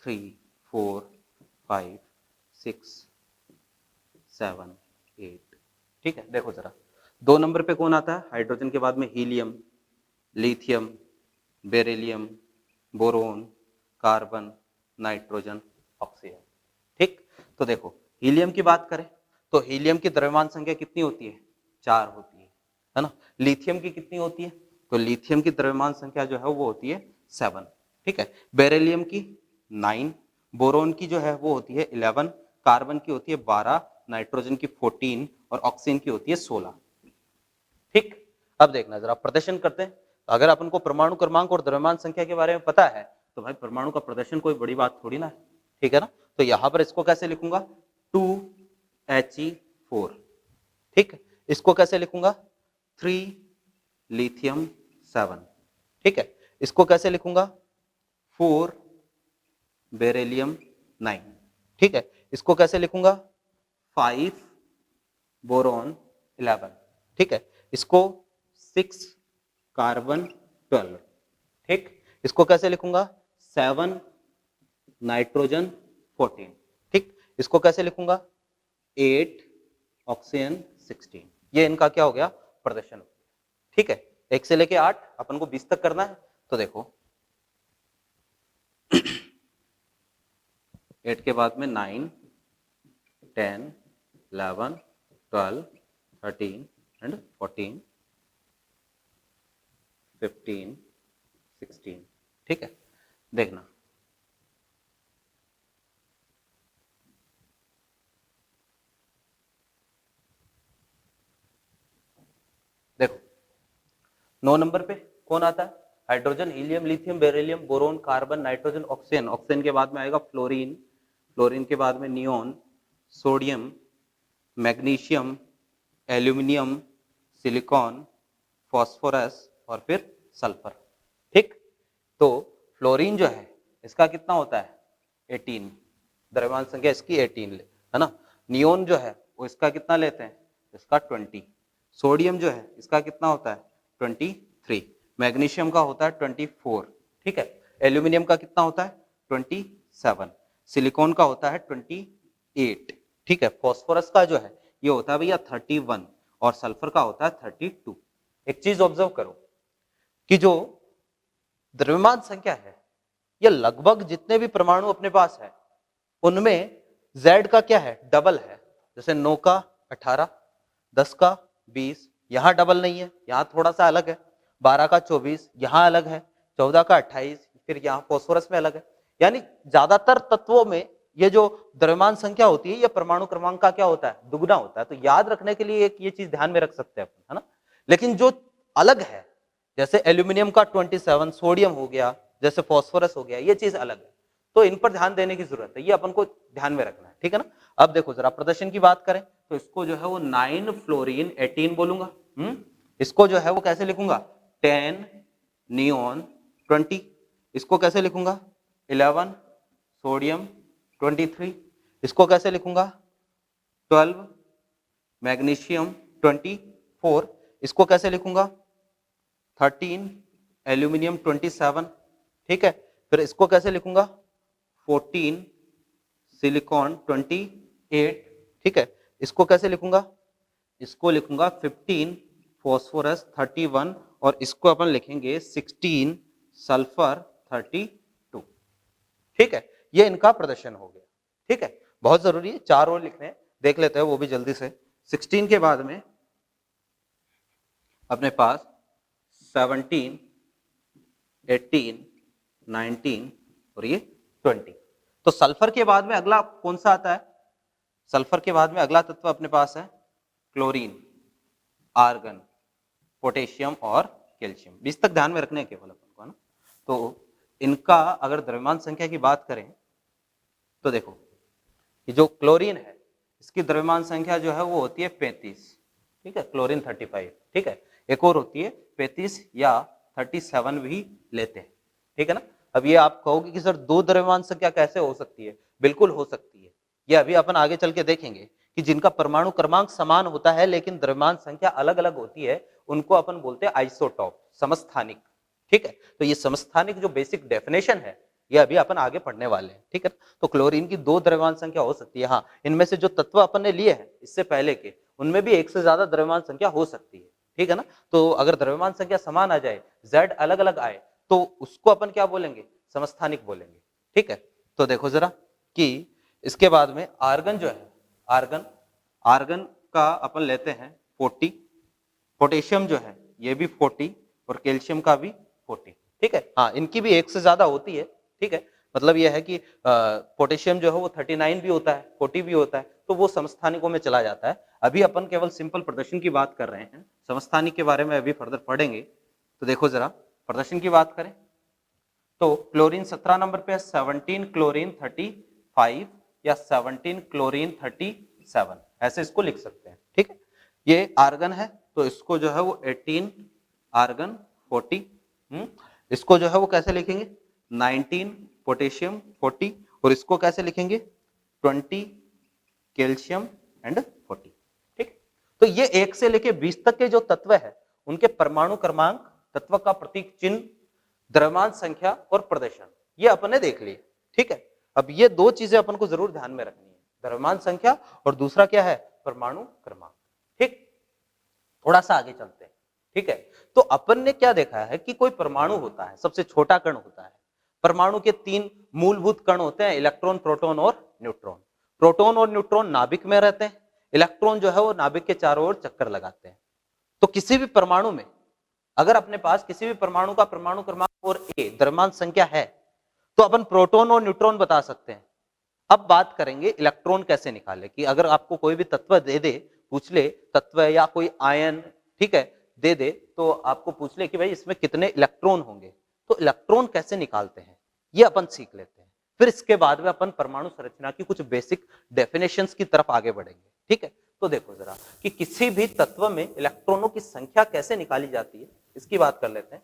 3 4 5 6 7 8, ठीक है। देखो जरा 2 नंबर पे कौन आता है, हाइड्रोजन के बाद में helium, lithium, beryllium, boron, carbon, nitrogen, oxygen, ठीक। तो देखो हीलियम की बात करें तो हीलियम की द्रव्यमान संख्या कितनी होती है, 4 होती है ना। लिथियम की कितनी होती है, तो लिथियम की द्रव्यमान संख्या जो है वो होती है 7, ठीक है। बेरिलियम की 9, बोरोन की जो है वो होती है 11, कार्बन की होती है 12, नाइट्रोजन की 14 और ऑक्सीजन की होती है 16, ठीक। अब देखना जरा प्रदर्शन करते हैं। अगर अपन को परमाणु क्रमांक और द्रव्यमान संख्या के बारे में पता है तो भाई परमाणु का प्रदर्शन कोई बड़ी बात थोड़ी ना है, ठीक है ना। तो यहां पर इसको कैसे लिखूंगा, 2He4, ठीक। इसको कैसे लिखूंगा, 3 लिथियम 7, ठीक है। इसको कैसे लिखूंगा, 4 बेरिलियम 9, ठीक है। इसको कैसे लिखूंगा, 5 बोरॉन 11, ठीक है। इसको 6 कार्बन 12, ठीक। इसको कैसे लिखूंगा, 7 नाइट्रोजन 14, ठीक। इसको कैसे लिखूंगा, 8 ऑक्सीजन 16। ये इनका क्या हो गया, प्रदर्शन हो गया, ठीक है। 1 से लेके 8 अपन को 20 तक करना है। तो देखो 8 के बाद में 9 10 11 12 13 एंड 14 15 16, ठीक है। देखना देखो 9 नंबर पे कौन आता है, hydrogen, helium, lithium, beryllium, boron, carbon, nitrogen, oxygen. Oxygen के बाद में आएगा फ्लोरीन, फ्लोरीन के बाद में neon, sodium, magnesium, aluminium, silicon, phosphorus और फिर सल्फर, ठीक। तो फ्लोरीन जो है इसका कितना होता है, 18, द्रव्यमान संख्या इसकी 18 है ना। नियोन जो है वो इसका कितना लेते हैं, इसका 20। सोडियम जो है इसका कितना होता है, 23। मैग्नीशियम का होता है 24, ठीक है। एल्यूमिनियम का कितना होता है, 27। सिलिकॉन का होता है 28, ठीक है। फॉस्फोरस का जो है ये होता है भैया 31 और सल्फर का होता है 32। एक चीज ऑब्जर्व करो कि जो द्रव्यमान संख्या है ये लगभग जितने भी परमाणु अपने पास है उनमें Z का क्या है, डबल है। जैसे 9 का 18, 10 का 20, यहाँ डबल नहीं है, यहाँ थोड़ा सा अलग है, 12 का 24 यहाँ अलग है, 14 का 28, फिर यहाँ फॉस्फोरस में अलग है। यानी ज्यादातर तत्वों में ये जो द्रव्यमान संख्या होती है ये परमाणु क्रमांक का क्या होता है, दुगना होता है। तो याद रखने के लिए एक ये चीज ध्यान में रख सकते हैं अपन, है ना। लेकिन जो अलग है, जैसे एल्यूमिनियम का 27, सोडियम हो गया, जैसे फॉस्फोरस हो गया, ये चीज अलग है। तो इन पर ध्यान देने की जरूरत है, ये अपन को ध्यान में रखना है, ठीक है ना। अब देखो जरा प्रदर्शन की बात करें तो इसको जो है वो 9 फ्लोरीन 18 बोलूंगा। इसको जो है वो कैसे लिखूंगा, 10 नियोन 20। इसको कैसे लिखूंगा, 11 सोडियम 23। इसको कैसे लिखूंगा, 12 मैग्नीशियम 24। इसको कैसे लिखूंगा, 13 एल्यूमिनियम 27, ठीक है। फिर इसको कैसे लिखूंगा, 14 सिलिकॉन 28, ठीक है। इसको कैसे लिखूंगा, इसको लिखूंगा 15 फॉस्फोरस 31, और इसको अपन लिखेंगे 16 सल्फर 32, ठीक है। ये इनका प्रदर्शन हो गया, ठीक है। बहुत जरूरी है, 4 और लिखने हैं, देख लेते हैं वो भी जल्दी से। 16 के बाद में अपने पास 17 18 19 और ये 20। तो सल्फर के बाद में अगला कौन सा आता है, सल्फर के बाद में अगला तत्व अपने पास है क्लोरीन, आर्गन, पोटेशियम और कैल्शियम। 20 तक ध्यान में रखने हैं केवल अपन को, ना। तो इनका अगर द्रव्यमान संख्या की बात करें तो देखो ये जो क्लोरीन है इसकी द्रव्यमान संख्या जो है वो होती है 35, ठीक है, क्लोरीन 35, ठीक है। एक और होती है 35 या 37 भी लेते हैं, ठीक है ना। अब ये आप कहोगे कि सर दो द्रव्यमान संख्या कैसे हो सकती है, बिल्कुल हो सकती है। ये अभी अपन आगे चल के देखेंगे कि जिनका परमाणु क्रमांक समान होता है लेकिन द्रव्यमान संख्या अलग अलग होती है, उनको अपन बोलते हैं आइसोटॉप, समस्थानिक, ठीक है। तो ये समस्थानिक जो बेसिक डेफिनेशन है ये अभी अपन आगे पढ़ने वाले हैं, ठीक है। तो क्लोरीन की 2 द्रव्यमान संख्या हो सकती है। हाँ, इनमें से जो तत्व अपन ने लिए हैं इससे पहले के, उनमें भी एक से ज्यादा द्रव्यमान संख्या हो सकती है, ठीक है ना। तो अगर द्रव्यमान संख्या समान आ जाए, Z अलग अलग आए, तो उसको अपन क्या बोलेंगे, समस्थानिक बोलेंगे, ठीक है। तो देखो जरा कि इसके बाद में आर्गन जो है, आर्गन, आर्गन का अपन लेते हैं 40, पोटेशियम जो है ये भी 40 और कैल्शियम का भी 40, ठीक है। हाँ, इनकी भी एक से ज्यादा होती है, ठीक है। मतलब यह है कि पोटेशियम जो है वो 39 भी होता है, 40 भी होता है, तो वो समस्थानिकों में चला जाता है। अभी अपन केवल सिंपल प्रदर्शन की बात कर रहे हैं, समस्थानिक के बारे में अभी फर्दर पढ़ेंगे। तो देखो जरा प्रदर्शन की बात करें तो क्लोरीन 17 नंबर पे है, 17 क्लोरीन 35 या 17 क्लोरीन 37, ऐसे इसको लिख सकते हैं, ठीक है। ये आर्गन है तो इसको जो है वो 18 आर्गन 40, इसको जो है वो कैसे लिखेंगे, 19 पोटेशियम 40, और इसको कैसे लिखेंगे, 20 कैल्शियम एंड 40, ठीक। तो ये 1 से लेके 20 तक के जो तत्व है उनके परमाणु क्रमांक, तत्व का प्रतीक चिन्ह, द्रव्यमान संख्या और प्रदर्शन ये अपन ने देख लिए, ठीक है। अब ये 2 चीजें अपन को जरूर ध्यान में रखनी है, द्रव्यमान संख्या और दूसरा क्या है, परमाणु क्रमांक, ठीक। थोड़ा सा आगे चलते हैं, ठीक है। तो अपन ने क्या देखा है कि कोई परमाणु होता है, सबसे छोटा कण होता है। परमाणु के 3 मूलभूत कण होते हैं, इलेक्ट्रॉन, प्रोटॉन और न्यूट्रॉन। प्रोटॉन और न्यूट्रॉन नाभिक में रहते हैं, इलेक्ट्रॉन जो है वो नाभिक के चारों ओर चक्कर लगाते हैं। तो किसी भी परमाणु में अगर अपने पास किसी भी परमाणु का परमाणु क्रमांक और ए द्रव्यमान संख्या है तो अपन प्रोटॉन और न्यूट्रॉन बता सकते हैं। अब बात करेंगे इलेक्ट्रॉन कैसे निकाले, कि अगर आपको कोई भी तत्व दे दे, पूछ ले तत्व या कोई आयन, ठीक है, दे दे, तो आपको पूछ ले कि भाई इसमें कितने इलेक्ट्रॉन होंगे, तो इलेक्ट्रॉन कैसे निकालते हैं ये अपन सीख लेते हैं। फिर इसके बाद में अपन परमाणु संरचना की कुछ बेसिक डेफिनेशंस की तरफ आगे बढ़ेंगे, ठीक है। तो देखो जरा कि किसी भी तत्व में इलेक्ट्रॉनों की संख्या कैसे निकाली जाती है, इसकी बात कर लेते हैं।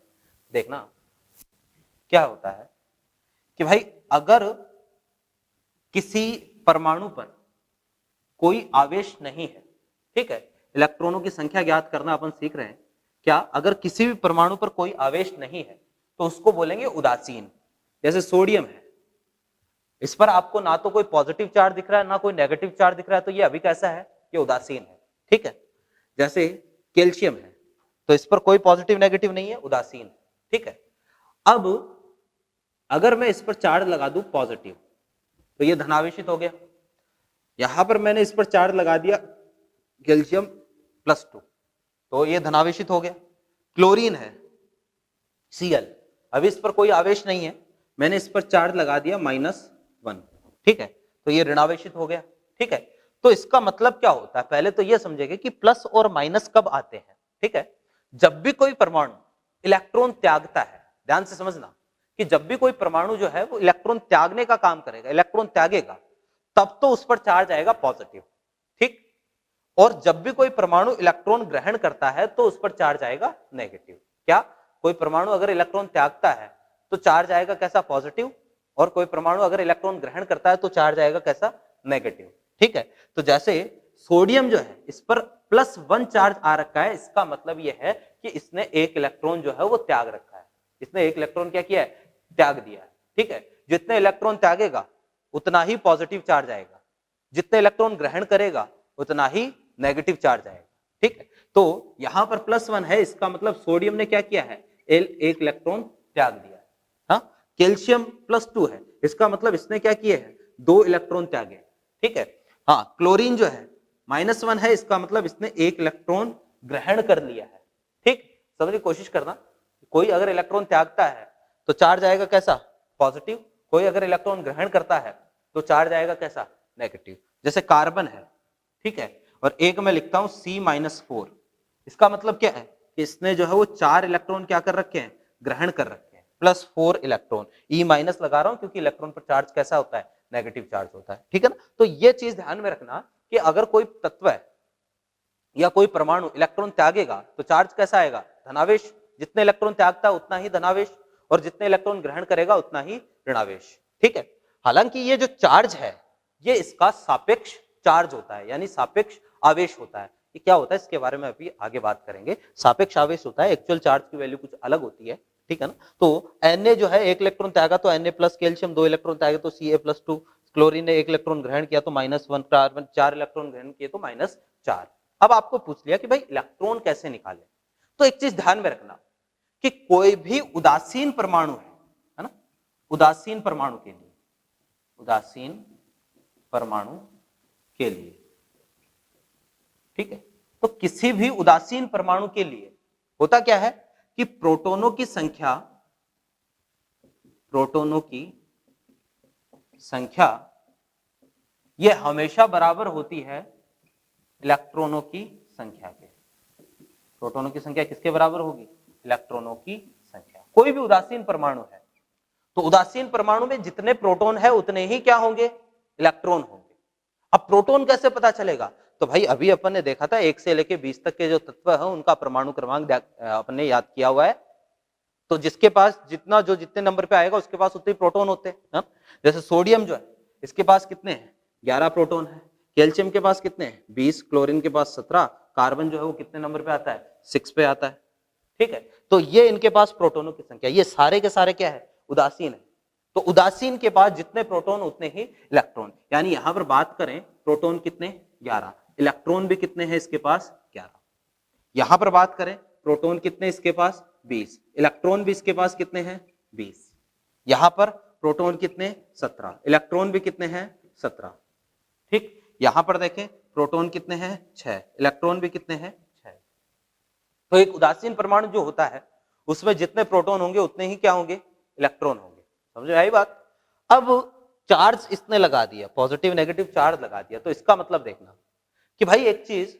देखना क्या होता है कि भाई अगर किसी परमाणु पर कोई आवेश नहीं है, ठीक है, इलेक्ट्रॉनों की संख्या ज्ञात करना अपन सीख रहे हैं। क्या, अगर किसी भी परमाणु पर कोई आवेश नहीं है तो उसको बोलेंगे उदासीन। जैसे सोडियम है, इस पर आपको ना तो कोई पॉजिटिव चार्ज दिख रहा है ना कोई नेगेटिव चार्ज दिख रहा है, तो ये अभी कैसा है, ये उदासीन है, ठीक है। जैसे कैल्शियम है तो इस पर कोई पॉजिटिव नेगेटिव नहीं है, उदासीन, ठीक है। अब अगर मैं इस पर चार्ज लगा दूं पॉजिटिव तो ये धनावेशित हो गया। यहां पर मैंने इस पर चार्ज लगा दिया कैल्शियम +2, तो ये धनावेशित हो गया। क्लोरीन है Cl, अभी इस पर कोई आवेश नहीं है, मैंने इस पर चार्ज लगा दिया -1, ठीक है, तो ये ऋणावेशित हो गया। ठीक है, तो इसका मतलब क्या होता है, पहले तो ये समझेंगे कि प्लस और माइनस कब आते हैं। ठीक है, जब भी कोई परमाणु इलेक्ट्रॉन त्यागता है, ध्यान से समझना कि जब भी कोई परमाणु जो है वो इलेक्ट्रॉन त्यागने का काम करेगा, इलेक्ट्रॉन त्यागेगा, तब तो उस पर चार्ज आएगा पॉजिटिव। ठीक, और जब भी कोई परमाणु इलेक्ट्रॉन ग्रहण करता है तो उस पर चार्ज आएगा नेगेटिव। क्या, कोई परमाणु अगर इलेक्ट्रॉन त्यागता है तो चार्ज आएगा कैसा, पॉजिटिव, और कोई परमाणु अगर इलेक्ट्रॉन ग्रहण करता है तो चार्ज आएगा कैसा, नेगेटिव। ठीक है, तो जैसे सोडियम जो है इस पर +1 चार्ज आ रखा है, इसका मतलब यह है कि इसने एक इलेक्ट्रॉन जो है वो त्याग रखा है, इसने एक इलेक्ट्रॉन क्या किया है, त्याग दिया है। ठीक है, जितने इलेक्ट्रॉन त्यागेगा उतना ही पॉजिटिव चार्ज आएगा, जितने इलेक्ट्रॉन ग्रहण करेगा उतना ही नेगेटिव चार्ज आएगा। ठीक है, तो यहां पर +1 है, इसका मतलब सोडियम ने क्या किया है, एक इलेक्ट्रॉन त्याग दिया है। हाँ, कैल्शियम +2 है, इसका मतलब इसने क्या किए हैं, 2 इलेक्ट्रॉन त्यागे। ठीक है, हाँ, क्लोरीन जो है -1 है, इसका मतलब इसने एक इलेक्ट्रॉन ग्रहण कर लिया है। ठीक, समझने की कोशिश करना, कोई अगर इलेक्ट्रॉन त्यागता है तो चार्ज आएगा कैसा, पॉजिटिव, कोई अगर इलेक्ट्रॉन ग्रहण करता है तो चार्ज आएगा कैसा, नेगेटिव। जैसे कार्बन है, ठीक है, और एक मैं लिखता हूं C-4, इसका मतलब क्या है कि इसने जो है वो 4 इलेक्ट्रॉन क्या कर रखे हैं, ग्रहण कर रखे हैं, +4 इलेक्ट्रॉन। E- लगा रहा हूं क्योंकि इलेक्ट्रॉन पर चार्ज कैसा होता है, नेगेटिव चार्ज होता है। ठीक है ना, तो ये चीज ध्यान में रखना कि अगर कोई तत्व है या कोई परमाणु इलेक्ट्रॉन त्यागेगा तो चार्ज कैसा आएगा, धनावेश, जितने इलेक्ट्रॉन त्यागता है उतना ही धनावेश, और जितने इलेक्ट्रॉन ग्रहण करेगा उतना ही ऋणावेश। ठीक है, हालांकि ये जो चार्ज है ये इसका सापेक्ष चार्ज होता है, यानी सापेक्ष आवेश होता है। ये क्या होता है इसके बारे में अभी आगे बात करेंगे। सापेक्ष आवेश होता है, एक्चुअल चार्ज की वैल्यू कुछ अलग होती है। ठीक है ना, तो Na जो है एक इलेक्ट्रॉन त्यागा तो Na+, कैल्शियम 2 इलेक्ट्रॉन त्यागे तो Ca+2, क्लोरीन ने एक इलेक्ट्रॉन ग्रहण किया तो -1, कार्बन 4 इलेक्ट्रॉन ग्रहण किए तो -4। अब आपको पूछ लिया कि भाई इलेक्ट्रॉन कैसे निकाले, तो एक चीज ध्यान में रखना कि कोई भी उदासीन परमाणु है ना, उदासीन परमाणु के लिए, उदासीन परमाणु के लिए, ठीक है, तो किसी भी उदासीन परमाणु के लिए होता क्या है कि प्रोटॉनों की संख्या, प्रोटॉनों की संख्या ये हमेशा बराबर होती है इलेक्ट्रॉनों की संख्या के। प्रोटॉनों की संख्या किसके बराबर होगी, इलेक्ट्रॉनों की संख्या। कोई भी उदासीन परमाणु है तो उदासीन परमाणु में जितने प्रोटॉन है उतने ही क्या होंगे, इलेक्ट्रॉन होंगे। अब प्रोटॉन कैसे पता चलेगा, तो भाई अभी अपन ने देखा था 1 से लेके 20 तक के जो तत्व है उनका परमाणु क्रमांक अपन ने याद किया हुआ है। तो जिसके पास जितने नंबर पे आएगा उसके पास उतने प्रोटॉन होते हैं। जैसे सोडियम जो है इसके पास कितने हैं, 11 प्रोटॉन है। कैल्शियम के पास कितने हैं, 20। क्लोरीन के पास 17। कार्बन जो है वो कितने नंबर पे आता है, 6 पे आता है। ठीक है, तो ये इनके पास प्रोटॉनों की संख्या, ये सारे के सारे क्या है, उदासीन है। तो उदासीन के पास जितने प्रोटॉन उतने ही इलेक्ट्रॉन, यानी यहां पर बात करें प्रोटॉन कितने, 11, इलेक्ट्रॉन भी कितने हैं इसके पास, 11। यहां पर बात करें प्रोटॉन कितने इसके पास, 20, इलेक्ट्रॉन भी इसके पास कितने हैं, 20। यहां पर प्रोटॉन कितने, 17, इलेक्ट्रॉन भी कितने हैं, 17। ठीक, यहां पर देखें प्रोटॉन कितने हैं, 6, इलेक्ट्रॉन भी कितने हैं, 6। तो एक उदासीन परमाणु जो होता है उसमें जितने प्रोटॉन होंगे उतने ही क्या होंगे, इलेक्ट्रॉन होंगे। समझ आई बात। अब चार्ज इसने लगा दिया, पॉजिटिव नेगेटिव चार्ज लगा दिया, तो इसका मतलब देखना कि भाई एक चीज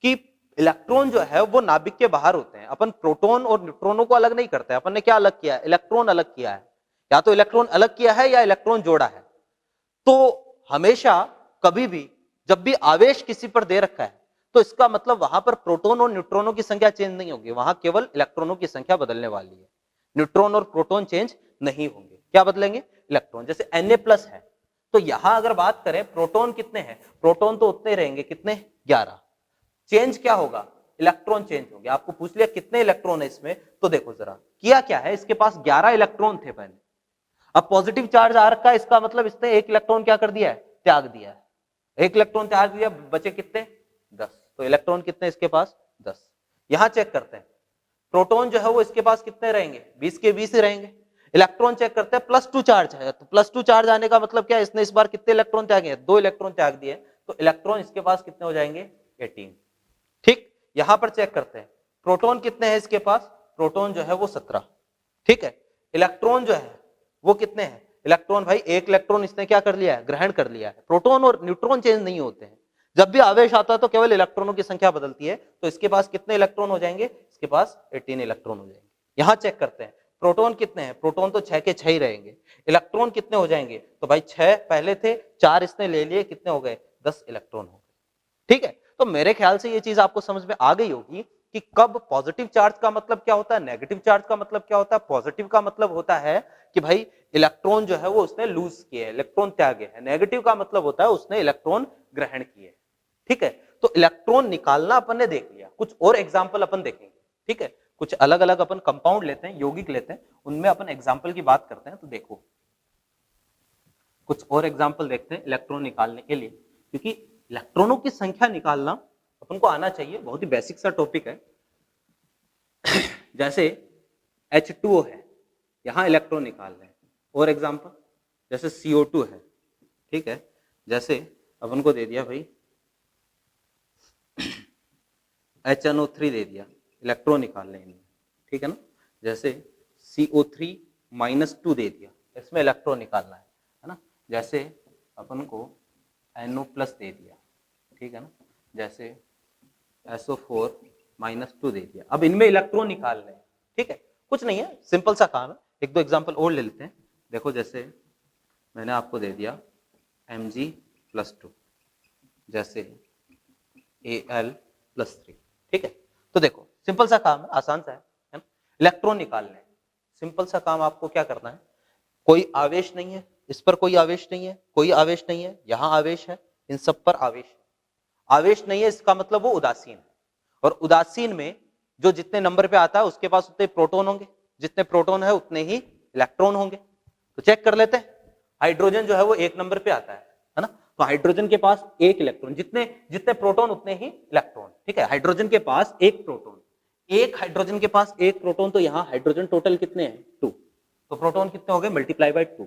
कि इलेक्ट्रॉन जो है वो नाभिक के बाहर होते हैं। अपन प्रोटॉन और न्यूट्रॉनों को अलग नहीं करते, अपन ने क्या अलग किया है, इलेक्ट्रॉन अलग किया है। या तो इलेक्ट्रॉन अलग किया है या इलेक्ट्रॉन जोड़ा है। तो हमेशा कभी भी जब भी आवेश किसी पर दे रखा है तो इसका मतलब वहां पर प्रोटॉन और न्यूट्रॉनों की संख्या चेंज नहीं होगी, वहां केवल इलेक्ट्रॉनों की संख्या बदलने वाली है। न्यूट्रॉन और प्रोटॉन चेंज नहीं होंगे, क्या बदलेंगे, इलेक्ट्रॉन। जैसे Na+ है तो यहां अगर बात करें प्रोटॉन कितने हैं, प्रोटॉन तो उतने रहेंगे, कितने, 11। चेंज क्या होगा, इलेक्ट्रॉन चेंज होंगे। आपको पूछ लिया कितने इलेक्ट्रॉन है इसमें, तो देखो जरा किया क्या है, इसके पास 11 इलेक्ट्रॉन थे पहले। अब पॉजिटिव चार्ज आ रखा है, इसका मतलब इसने एक इलेक्ट्रॉन क्या कर दिया है, त्याग दिया है। एक इलेक्ट्रॉन त्याग दिया, बचे कितने, 10। तो इलेक्ट्रॉन कितने इसके पास, 10। यहां चेक करते हैं प्रोटॉन जो है वो इसके पास कितने रहेंगे, 20 के 20 ही रहेंगे। इलेक्ट्रॉन चेक करते हैं, +2 चार्ज है, तो +2 चार्ज आने का मतलब क्या है, इसने इस बार कितने इलेक्ट्रॉन त्यागे, 2 इलेक्ट्रॉन त्याग दिए, तो इलेक्ट्रॉन इसके पास कितने हो जाएंगे, 18। ठीक, यहां पर चेक करते हैं प्रोटॉन कितने हैं इसके पास, प्रोटॉन जो है वो 17, ठीक है। इलेक्ट्रॉन जो है वो कितने हैं, इलेक्ट्रॉन भाई एक इलेक्ट्रॉन इसने क्या कर लिया है, ग्रहण कर लिया है। प्रोटॉन और न्यूट्रॉन चेंज नहीं होते हैं, जब भी आवेश आता है तो केवल इलेक्ट्रॉनों की संख्या बदलती है। तो इसके पास कितने इलेक्ट्रॉन हो जाएंगे, इसके पास 18 इलेक्ट्रॉन हो जाएंगे। यहां चेक करते हैं प्रोटॉन कितने हैं, प्रोटॉन तो 6 के 6 ही रहेंगे। इलेक्ट्रॉन कितने हो जाएंगे, तो भाई 6 पहले थे, 4 इसने ले लिए, कितने हो गए, 10 इलेक्ट्रॉन हो गए, ठीक है। तो मेरे ख्याल से ये चीज आपको समझ में आ गई होगी कि कब पॉजिटिव चार्ज का मतलब क्या होता है, नेगेटिव चार्ज का मतलब क्या होता है। पॉजिटिव का मतलब होता है कि भाई इलेक्ट्रॉन जो है वो उसने लूज किए, इलेक्ट्रॉन त्यागे है। नेगेटिव का मतलब होता है उसने इलेक्ट्रॉन ग्रहण किए, ठीक है। तो इलेक्ट्रॉन निकालना अपन ने देख लिया, कुछ और एग्जाम्पल अपन देखेंगे, ठीक है। कुछ अलग अलग अपन कंपाउंड लेते हैं, यौगिक लेते हैं, उनमें अपन एग्जाम्पल की बात करते हैं। तो देखो कुछ और एग्जाम्पल देखते हैं इलेक्ट्रॉन निकालने के लिए, क्योंकि इलेक्ट्रॉनों की संख्या निकालना अपन को आना चाहिए, बहुत ही बेसिक सा टॉपिक है। जैसे H2O है, यहां इलेक्ट्रॉन निकाल रहे हैं। और एग्जाम्पल जैसे CO2 है, ठीक है। जैसे अपन को दे दिया भाई HNO3 दे दिया, इलेक्ट्रॉन निकाल लेंगे, ठीक है ना। जैसे CO3-2 दे दिया, इसमें इलेक्ट्रॉन निकालना है ना। जैसे अपन को NO+ दे दिया, ठीक है ना। जैसे SO4-2 दे दिया, अब इनमें इलेक्ट्रॉन निकाल रहे हैं, ठीक है। कुछ नहीं है, सिंपल सा काम है। एक दो एग्जांपल और ले लेते हैं। देखो जैसे मैंने आपको दे दिया Mg+2, जैसे Al+3, ठीक है। तो देखो सिंपल सा काम है, आसान सा है ना। इलेक्ट्रॉन निकालने हैं, सिंपल सा काम आपको क्या करना है, कोई आवेश नहीं है, इस पर कोई आवेश नहीं है, कोई आवेश नहीं है, यहां आवेश है, इन सब पर आवेश है। आवेश नहीं है इसका मतलब वो उदासीन है, और उदासीन में जो जितने नंबर पे आता है उसके पास उतने प्रोटॉन होंगे, जितने प्रोटॉन है उतने ही इलेक्ट्रॉन होंगे। तो चेक कर लेते हैं, हाइड्रोजन जो है वो 1 नंबर पे आता है ना। तो हाइड्रोजन के पास 1 इलेक्ट्रॉन, जितने जितने प्रोटॉन उतने ही इलेक्ट्रॉन, ठीक है। हाइड्रोजन के पास 1 प्रोटॉन, एक हाइड्रोजन के पास 1 प्रोटॉन, तो यहाँ हाइड्रोजन टोटल कितने हैं, 2। तो प्रोटॉन कितने हो गए, मल्टीप्लाई बाय 2।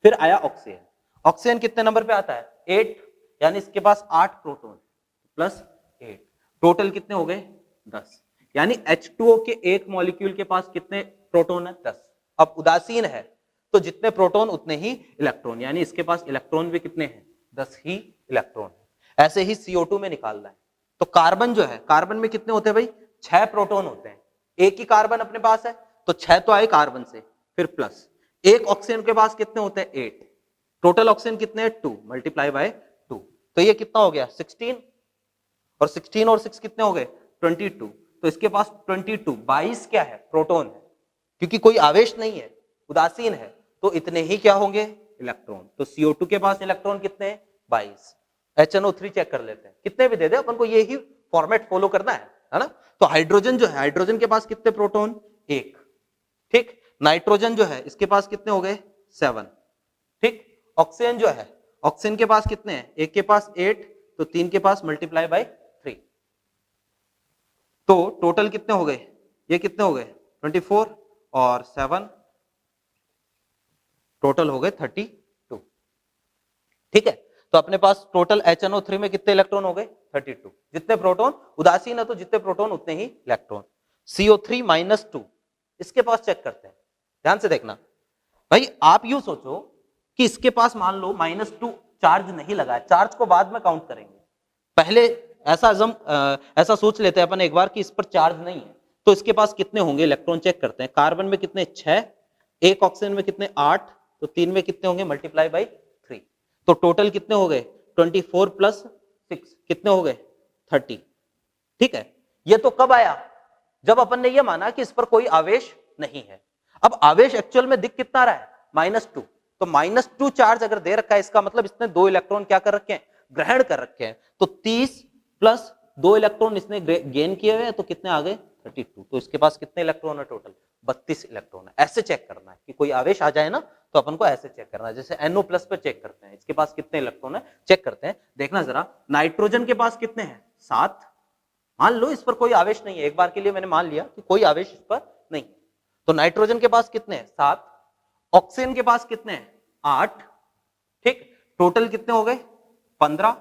फिर आया ऑक्सीजन, ऑक्सीजन कितने नंबर पे आता है, 8, यानी इसके पास 8 प्रोटॉन प्लस 8, टोटल कितने हो गए, 10। यानी H2O के एक मॉलिक्यूल के पास कितने प्रोटॉन है, 10। अब उदासीन है तो जितने प्रोटॉन उतने ही इलेक्ट्रॉन, यानी इसके पास इलेक्ट्रॉन भी कितने हैं, 10 ही इलेक्ट्रॉन है। ऐसे ही CO2 में निकालना है। तो कार्बन जो है, कार्बन में कितने होते हैं भाई, 6 प्रोटॉन होते हैं। एक ही कार्बन अपने पास है तो 6 तो आए कार्बन से, फिर प्लस एक ऑक्सीजन के पास कितने होते हैं, 8। टोटल ऑक्सीजन कितने हैं, 2 मल्टीप्लाई बाय 2। तो ये कितना हो गया, 16, और 16 और 6 कितने हो गए, 22। तो इसके पास 22 क्या है, प्रोटॉन है, क्योंकि कोई आवेश नहीं है, उदासीन है, तो इतने ही क्या होंगे, इलेक्ट्रॉन। तो CO2 के पास इलेक्ट्रॉन कितने हैं, 22। HNO3 चेक कर लेते हैं, कितने भी दे दे अपन को यही फॉर्मेट फॉलो करना है ना। तो हाइड्रोजन जो है, हाइड्रोजन के पास कितने प्रोटॉन, 1, ठीक। नाइट्रोजन जो है इसके पास कितने हो गए, 7, ठीक। ऑक्सीजन जो है, ऑक्सीजन के पास कितने हैं, एक के पास 8, तो 3 के पास मल्टीप्लाई बाय 3। तो टोटल कितने हो गए, ये कितने हो गए, 24, और 7, टोटल हो गए 32, ठीक है। तो अपने पास टोटल HNO3 में कितने इलेक्ट्रॉन हो गए, 32। जितने प्रोटॉन, उदासीन है तो जितने प्रोटॉन उतने ही इलेक्ट्रॉन। CO3-2 इसके पास चेक करते हैं, ध्यान से देखना भाई। आप यूं सोचो कि इसके पास मान लो -2 चार्ज नहीं लगा है, चार्ज को बाद में काउंट करेंगे, पहले ऐसा सोच लेते हैं अपन एक बार कि इस पर चार्ज नहीं है, तो इसके पास कितने होंगे इलेक्ट्रॉन चेक करते हैं। कार्बन में कितने, 6, एक ऑक्सीजन में कितने, 8, तो 3 में कितने होंगे, मल्टीप्लाई बाय 3। तो टोटल कितने हो गए, 24 प्लस 6 कितने हो गए, 30, ठीक है। ये तो कब आया, जब अपन ने ये माना कि इस पर कोई आवेश नहीं है। अब आवेश एक्चुअल में दिख कितना रहा है, -2। तो -2 चार्ज अगर दे रखा है, इसका मतलब इसने 2 इलेक्ट्रॉन क्या कर रखे हैं, ग्रहण कर रखे हैं। तो 30 प्लस 2 इलेक्ट्रॉन इसने गेन किए हुए हैं, तो कितने आ गए, 32। तो इसके पास कितने इलेक्ट्रॉन है, टोटल 32 इलेक्ट्रॉन है। ऐसे चेक करना है कि कोई आवेश आ जाए ना, तो अपन को ऐसे चेक करना है। जैसे NO+ पे चेक करते हैं, इसके पास कितने इलेक्ट्रॉन है, चेक करते हैं। देखना जरा, नाइट्रोजन के पास कितने हैं, 7। मान लो इस पर कोई आवेश नहीं है, एक बार के लिए मैंने मान लिया कि कोई आवेश इस पर नहीं है, तो नाइट्रोजन के पास कितने हैं, 7। ऑक्सीजन के पास कितने हैं, 8, ठीक। टोटल कितने हो गए, 15।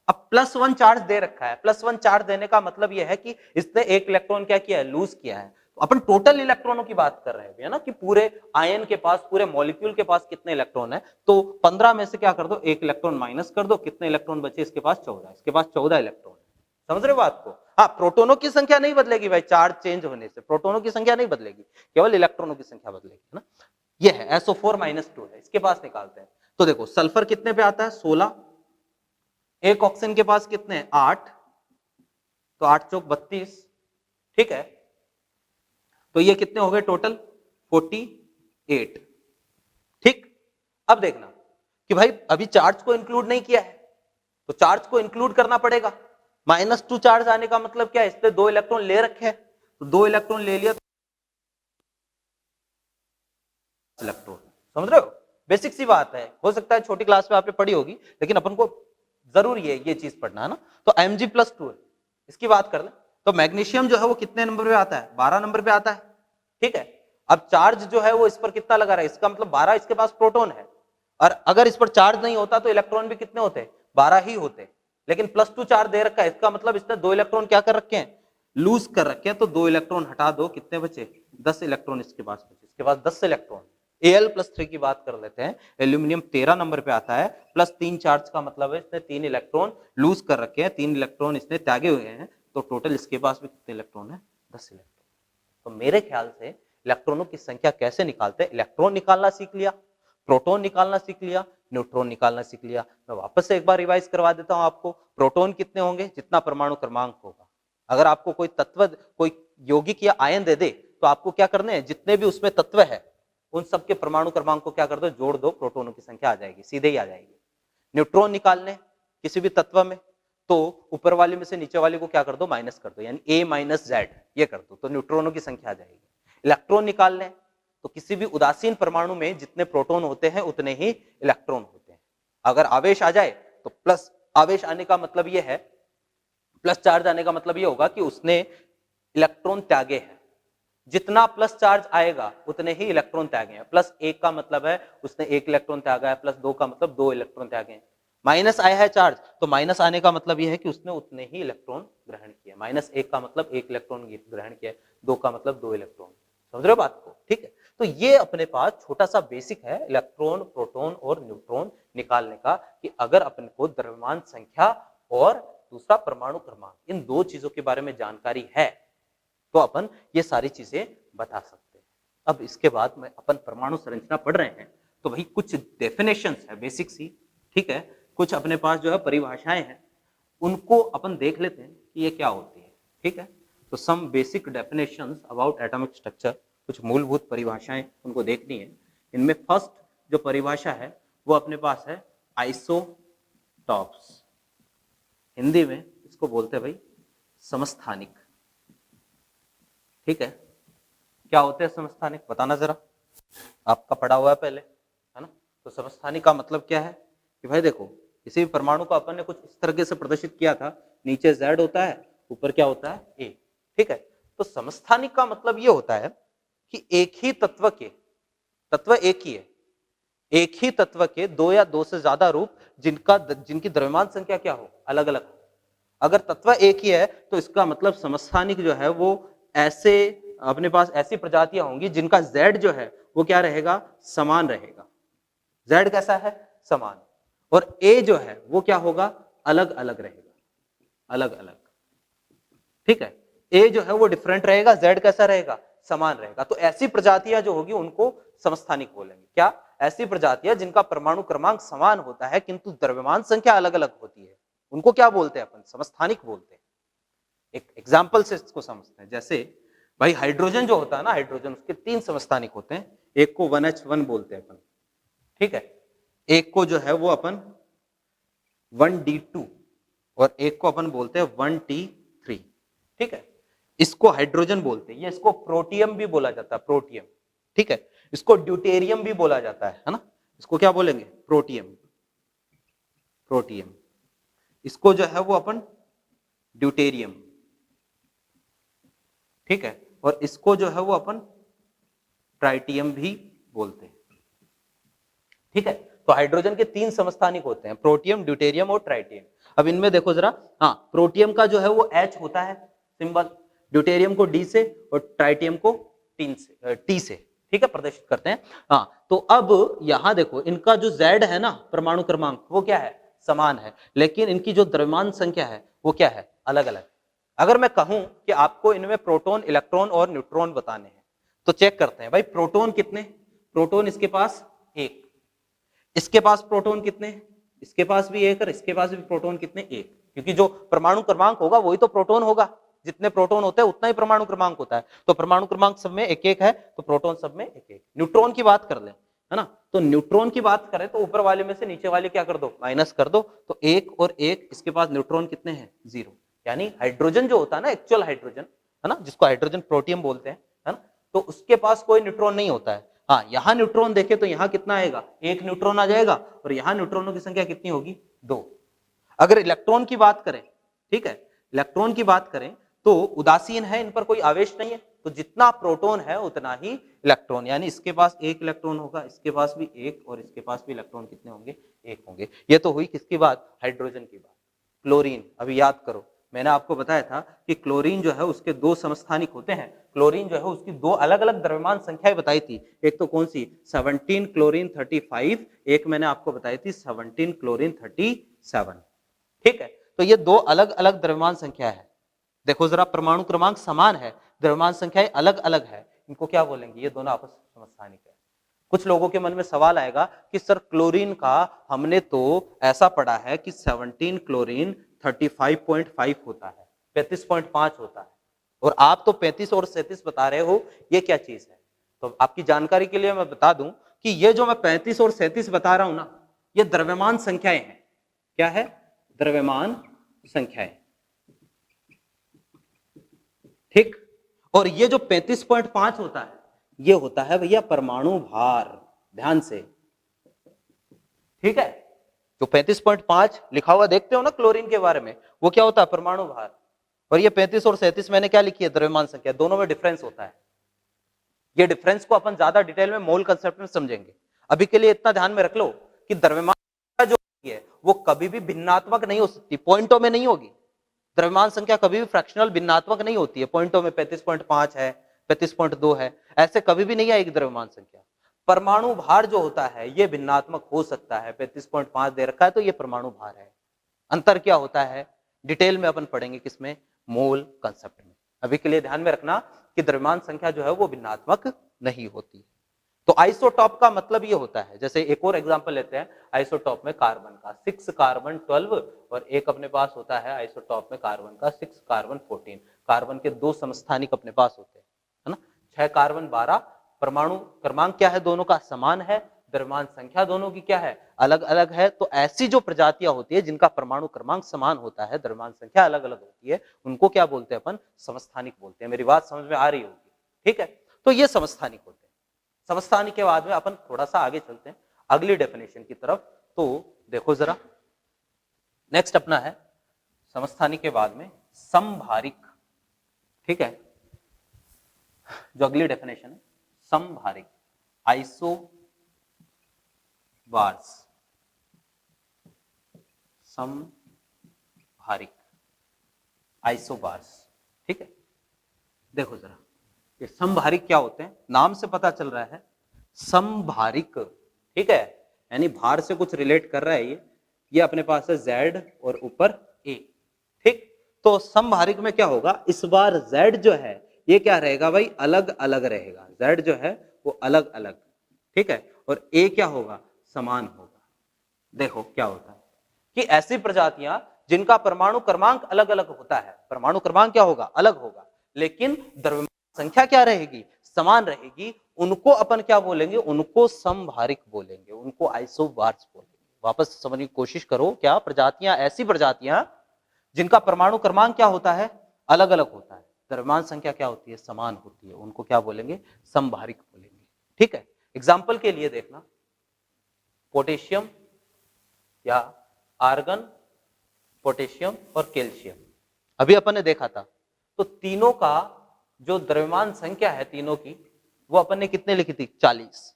अब +1 चार्ज दे रखा है, +1 चार्ज देने का मतलब यह है कि इसने एक इलेक्ट्रॉन क्या किया है, लूज किया है। तो अपन टोटल इलेक्ट्रॉनों की बात कर रहे हैं, है ना, कि पूरे आयन के पास, पूरे मॉलिक्यूल के पास कितने इलेक्ट्रॉन है। तो 15 में से क्या कर दो, एक इलेक्ट्रॉन माइनस कर दो, कितने इलेक्ट्रॉन बचे, इसके पास 14, इसके पास 14 इलेक्ट्रॉन। समझ रहे हो बात को? हाँ, प्रोटोनों की संख्या नहीं बदलेगी भाई, चार्ज चेंज होने से प्रोटोनों की संख्या नहीं बदलेगी, केवल इलेक्ट्रॉनों की संख्या बदलेगी, है ना। ये है SO4 -2 है, इसके पास निकालते हैं। तो देखो सल्फर कितने पे आता है, 16, एक ऑक्सीजन के पास कितने हैं, 8, तो 8 चौक 32, ठीक है। तो ये कितने हो गए टोटल, 48, ठीक। अब देखना कि भाई अभी चार्ज को इंक्लूड नहीं किया है, तो चार्ज को इंक्लूड करना पड़ेगा। -2 चार्ज आने का मतलब क्या है, इसने 2 इलेक्ट्रॉन ले रखे हैं, तो 2 इलेक्ट्रॉन ले लिया, इलेक्ट्रॉन। समझ रहे हो, बेसिक सी बात है, हो सकता है छोटी क्लास में आपने पढ़ी होगी, लेकिन अपन को जरूरी है ये चीज पढ़ना, है ना। तो Mg+2 है, इसकी बात कर ले, तो मैग्नीशियम जो है वो कितने नंबर पे आता है, 12 नंबर पे आता है, ठीक है। अब चार्ज जो है वो इस पर कितना लगा रहा है, इसका मतलब 12, इसके पास प्रोटॉन है, और अगर इस पर चार्ज नहीं होता तो इलेक्ट्रॉन भी कितने होते, 12 ही होते, लेकिन +2 चार्ज दे रखा है, इसका मतलब इसने 2 इलेक्ट्रॉन क्या कर रखे हैं, लूज कर रखे हैं। तो 2 इलेक्ट्रॉन हटा दो, कितने बचे, 10 इलेक्ट्रॉन इसके पास बचे, इसके पास 10 इलेक्ट्रॉन। Al+3 की बात कर लेते हैं, एल्यूमिनियम 13 नंबर पे आता है, +3 चार्ज का मतलब है इसने 3 इलेक्ट्रॉन लूज कर रखे हैं, 3 इलेक्ट्रॉन इसने त्यागे हुए हैं, तो टोटल इसके पास भी कितने इलेक्ट्रॉन है, 10 इलेक्ट्रॉन। तो मेरे ख्याल से इलेक्ट्रॉनों की संख्या कैसे निकालते हैं, इलेक्ट्रॉन निकालना सीख लिया, प्रोटॉन निकालना सीख लिया, न्यूट्रॉन निकालना सीख लिया। मैं वापस से एक बार रिवाइज करवा देता हूं आपको, प्रोटॉन कितने होंगे, जितना परमाणु क्रमांक होगा। अगर आपको कोई तत्व, कोई यौगिक या आयन दे दे, तो आपको क्या करने हैं, जितने भी उसमें तत्व है उन सबके परमाणु क्रमांक को क्या कर दो, जोड़ दो, प्रोटोनों की संख्या आ जाएगी, सीधे ही आ जाएगी। न्यूट्रॉन निकालने किसी भी तत्व में, तो ऊपर वाले में से नीचे वाले को क्या कर दो, माइनस कर दो, यानी A-Z ये कर दो, तो न्यूट्रॉनों की संख्या आ जाएगी। इलेक्ट्रॉन निकालने, तो किसी भी उदासीन परमाणु में जितने प्रोटॉन होते हैं उतने ही इलेक्ट्रॉन होते हैं। अगर आवेश आ जाए तो प्लस, आवेश आने का मतलब यह है, प्लस चार्ज आने का मतलब यह होगा कि उसने इलेक्ट्रॉन त्यागे हैं, जितना प्लस चार्ज आएगा उतने ही इलेक्ट्रॉन त्यागे हैं। +1 का मतलब है उसने 1 इलेक्ट्रॉन त्यागा है, +2 का मतलब 2 इलेक्ट्रॉन त्यागे हैं। माइनस आया है चार्ज, तो माइनस आने का मतलब यह है कि उसने उतने ही इलेक्ट्रॉन ग्रहण किए। -1 का मतलब 1 इलेक्ट्रॉन ग्रहण किया, 2 का मतलब 2 इलेक्ट्रॉन। समझ रहे हो बात को, ठीक है। तो ये अपने पास छोटा सा बेसिक है इलेक्ट्रॉन, प्रोटॉन और न्यूट्रॉन निकालने का, कि अगर अपन को द्रव्यमान संख्या और दूसरा परमाणु क्रमांक, इन 2 चीजों के बारे में जानकारी है, तो अपन ये सारी चीजें बता सकते हैं। अब इसके बाद में अपन परमाणु संरचना पढ़ रहे हैं, तो भाई कुछ डेफिनेशंस है बेसिक सी, ठीक है, कुछ अपने पास जो है परिभाषाएं हैं, उनको अपन देख लेते हैं कि ये क्या होती है, ठीक है। तो some basic definitions about atomic structure, कुछ मूलभूत परिभाषाएं उनको देखनी है। इनमें फर्स्ट जो परिभाषा है वो अपने पास है आइसोटॉप्स, हिंदी में इसको बोलते हैं भाई समस्थानिक, ठीक है। क्या होते हैं समस्थानिक, बताना जरा, आपका पढ़ा हुआ है पहले, है ना। तो समस्थानिक का मतलब क्या है कि भाई देखो, किसी भी परमाणु को अपन ने कुछ इस तरह से प्रदर्शित किया था, नीचे Z होता है, ऊपर क्या होता है A, ठीक है। तो समस्थानिक का मतलब ये होता है कि एक ही तत्व के, तत्व एक ही है, एक ही तत्व के 2 या 2 से ज्यादा रूप जिनकी द्रव्यमान संख्या क्या हो, अलग अलग। अगर तत्व एक ही है तो इसका मतलब समस्थानिक जो है वो ऐसे, अपने पास ऐसी प्रजातियां होंगी जिनका Z जो है वो क्या रहेगा, समान रहेगा। Z कैसा है, समान, और A जो है वो क्या होगा, अलग अलग रहेगा, अलग अलग, ठीक है। A जो है वो डिफरेंट रहेगा, Z कैसा रहेगा, समान रहेगा। तो ऐसी प्रजातियां जो होगी उनको समस्थानिक बोलेंगे। क्या, ऐसी प्रजातियां जिनका परमाणु क्रमांक समान होता है किंतु द्रव्यमान संख्या अलग अलग होती है, उनको क्या बोलते हैं अपन, समस्थानिक बोलते हैं। एक एग्जाम्पल से इसको समझते हैं, जैसे भाई हाइड्रोजन जो होता है ना, हाइड्रोजन, उसके 3 समस्थानिक होते हैं, एक को 1H1 बोलते हैं अपन, ठीक है, एक को जो है वो अपन 1D2, और एक को अपन बोलते हैं 1T3, ठीक है। इसको हाइड्रोजन बोलते हैं, ये इसको प्रोटियम भी बोला जाता है, प्रोटियम, ठीक है। इसको ड्यूटेरियम भी बोला जाता है ना, इसको क्या बोलेंगे, प्रोटियम, प्रोटियम। इसको जो है वो अपन ड्यूटेरियम, ठीक है, और इसको जो है वो अपन ट्राइटियम भी बोलते हैं, ठीक है। तो हाइड्रोजन के 3 समस्थानिक होते हैं, प्रोटियम, ड्यूटेरियम और ट्राइटियम। अब इनमें देखो जरा, हाँ प्रोटियम का जो है वो H होता है सिंबल, ड्यूटेरियम को D से और ट्राइटियम को T से, ठीक है, प्रदर्शित करते हैं। हाँ तो अब यहां देखो इनका जो Z है ना परमाणु क्रमांक वो क्या है, समान है, लेकिन इनकी जो द्रव्यमान संख्या है वो क्या है, अलग अलग। अगर मैं कहूं कि आपको इनमें प्रोटॉन, इलेक्ट्रॉन और न्यूट्रॉन बताने हैं तो चेक करते हैं भाई, प्रोटॉन कितने, प्रोटॉन इसके पास एक, इसके पास प्रोटॉन कितने, इसके पास भी एक, और इसके पास भी प्रोटॉन कितने, एक, क्योंकि जो परमाणु क्रमांक होगा वही तो प्रोटॉन होगा, जितने प्रोटॉन होते हैं उतना ही परमाणु क्रमांक होता है, तो परमाणु क्रमांक सब में एक एक है तो प्रोटॉन सब में एक एक। न्यूट्रॉन की बात कर ले, है ना, तो न्यूट्रॉन की बात करें तो ऊपर वाले में से नीचे वाले क्या कर दो, माइनस कर दो, तो एक और एक, इसके पास न्यूट्रॉन कितने हैं, 0, यानी हाइड्रोजन जो होता है ना, एक्चुअल हाइड्रोजन, है ना, जिसको हाइड्रोजन प्रोटियम बोलते हैं, है ना, तो उसके पास कोई न्यूट्रॉन नहीं होता है। हाँ यहाँ न्यूट्रॉन देखे तो यहाँ कितना आएगा, एक न्यूट्रॉन आ जाएगा, और यहाँ न्यूट्रॉनों की संख्या कितनी होगी, 2। अगर इलेक्ट्रॉन की बात करें, ठीक है, इलेक्ट्रॉन की बात करें तो उदासीन है, इन पर कोई आवेश नहीं है, तो जितना प्रोटॉन है उतना ही इलेक्ट्रॉन, यानी इसके पास एक इलेक्ट्रॉन होगा, इसके पास भी एक, और इसके पास भी इलेक्ट्रॉन कितने होंगे, एक होंगे। ये तो हुई किसकी बात, हाइड्रोजन की बात। क्लोरीन, अभी याद करो मैंने आपको बताया था कि क्लोरीन जो है उसके 2 समस्थानिक होते हैं, क्लोरीन जो है उसकी 2 अलग अलग द्रव्यमान संख्याएं बताई थी, एक तो कौन सी 17 क्लोरीन 35, एक मैंने आपको बताई थी 17 क्लोरीन 37, ठीक है, तो ये 2 अलग अलग द्रव्यमान संख्या है। देखो जरा, परमाणु क्रमांक समान है, द्रव्यमान संख्याएं अलग अलग है, इनको क्या बोलेंगे, ये दोनों आपस में समस्थानिक है। कुछ लोगों के मन में सवाल आएगा कि सर क्लोरीन का हमने तो ऐसा पढ़ा है कि 17 क्लोरीन 35.5 होता है, 35.5 होता है, और आप तो 35 और 37 बता रहे हो, ये क्या चीज है। तो आपकी जानकारी के लिए मैं बता दूं कि ये जो मैं 35 और 37 बता रहा हूं ना, ये द्रव्यमान संख्याएं हैं। क्या है, द्रव्यमान संख्याएं, ठीक। और ये जो 35.5 होता है, ये होता है भैया परमाणु भार, ध्यान से, ठीक है, जो 35.5 लिखा हुआ देखते हो ना क्लोरीन के बारे में, वो क्या होता है, परमाणु भार। और ये 35 और 37 मैंने क्या लिखी है, द्रव्यमान संख्या, दोनों में डिफरेंस होता है। ये डिफरेंस को अपन ज्यादा डिटेल में मोल कंसेप्ट में समझेंगे, अभी के लिए इतना ध्यान में रख लो कि द्रव्यमान जो है वो कभी भी भिन्नात्मक नहीं हो सकती, पॉइंटों में नहीं होगी। द्रव्यमान संख्या कभी भी फ्रैक्शनल भिन्नात्मक नहीं होती है, पॉइंटों में 35.5 है, 35.2 है, ऐसे कभी भी नहीं आएगी द्रव्यमान संख्या। परमाणु भार जो होता है ये भिन्नात्मक हो सकता है, 35.5 दे रखा है तो ये परमाणु भार है। अंतर क्या होता है डिटेल में अपन पढ़ेंगे, किसमें, मोल कंसेप्ट में। अभी के लिए ध्यान में रखना कि द्रव्यमान संख्या जो है वो भिन्नात्मक नहीं होती। तो आइसोटॉप का मतलब ये होता है, जैसे एक और एग्जांपल लेते हैं आइसोटॉप में कार्बन का, 6 कार्बन 12, और एक अपने पास होता है आइसोटॉप में कार्बन का 6 कार्बन 14, कार्बन के 2 समस्थानिक अपने पास होते हैं, है ना, 6 कार्बन 12, परमाणु क्रमांक क्या है दोनों का, समान है, द्रव्यमान संख्या दोनों की क्या है, अलग अलग है। तो ऐसी जो प्रजातियां होती है जिनका परमाणु क्रमांक समान होता है, द्रव्यमान संख्या अलग अलग होती है, उनको क्या बोलते हैं अपन, समस्थानिक बोलते हैं। मेरी बात समझ में आ रही होगी, ठीक है, तो ये समस्थानिक होते हैं। समस्थानिक के बाद में अपन थोड़ा सा आगे चलते हैं अगली डेफिनेशन की तरफ। तो देखो जरा, नेक्स्ट अपना है समस्थानिक के बाद में समभारिक, ठीक है, जो अगली डेफिनेशन है समभारिक, आइसोबार्स, समभारिक आइसोबार्स, ठीक है। देखो जरा, ये समभारिक क्या होते हैं, नाम से पता चल रहा है समभारिक, ठीक है, यानी भार से कुछ रिलेट कर रहा है ये अपने पास है Z और ऊपर A, ठीक। तो समभारिक में क्या होगा, इस बार Z जो है ये क्या रहेगा भाई, अलग अलग रहेगा, Z जो है वो अलग अलग, ठीक है, और A क्या होगा, समान होगा। देखो क्या होता है कि ऐसी प्रजातियां जिनका परमाणु क्रमांक अलग अलग होता है, परमाणु क्रमांक क्या होगा, अलग होगा, लेकिन द्रव्यमान संख्या क्या रहेगी, समान रहेगी, उनको अपन क्या बोलेंगे, उनको समभारिक बोलेंगे, उनको आइसोबार्स बोलेंगे। वापस समझने की कोशिश करो, क्या प्रजातियां, ऐसी प्रजातियां जिनका परमाणु क्रमांक क्या होता है, अलग अलग होता है, द्रव्यमान संख्या क्या होती है, समान होती है, उनको क्या बोलेंगे, समभारिक बोलेंगे, ठीक है। एग्जाम्पल के लिए देखना, पोटेशियम या आर्गन, पोटेशियम और कैल्शियम, अभी अपन ने देखा था, तो तीनों का जो द्रव्यमान संख्या है तीनों की, वो अपन ने कितने लिखी थी, 40,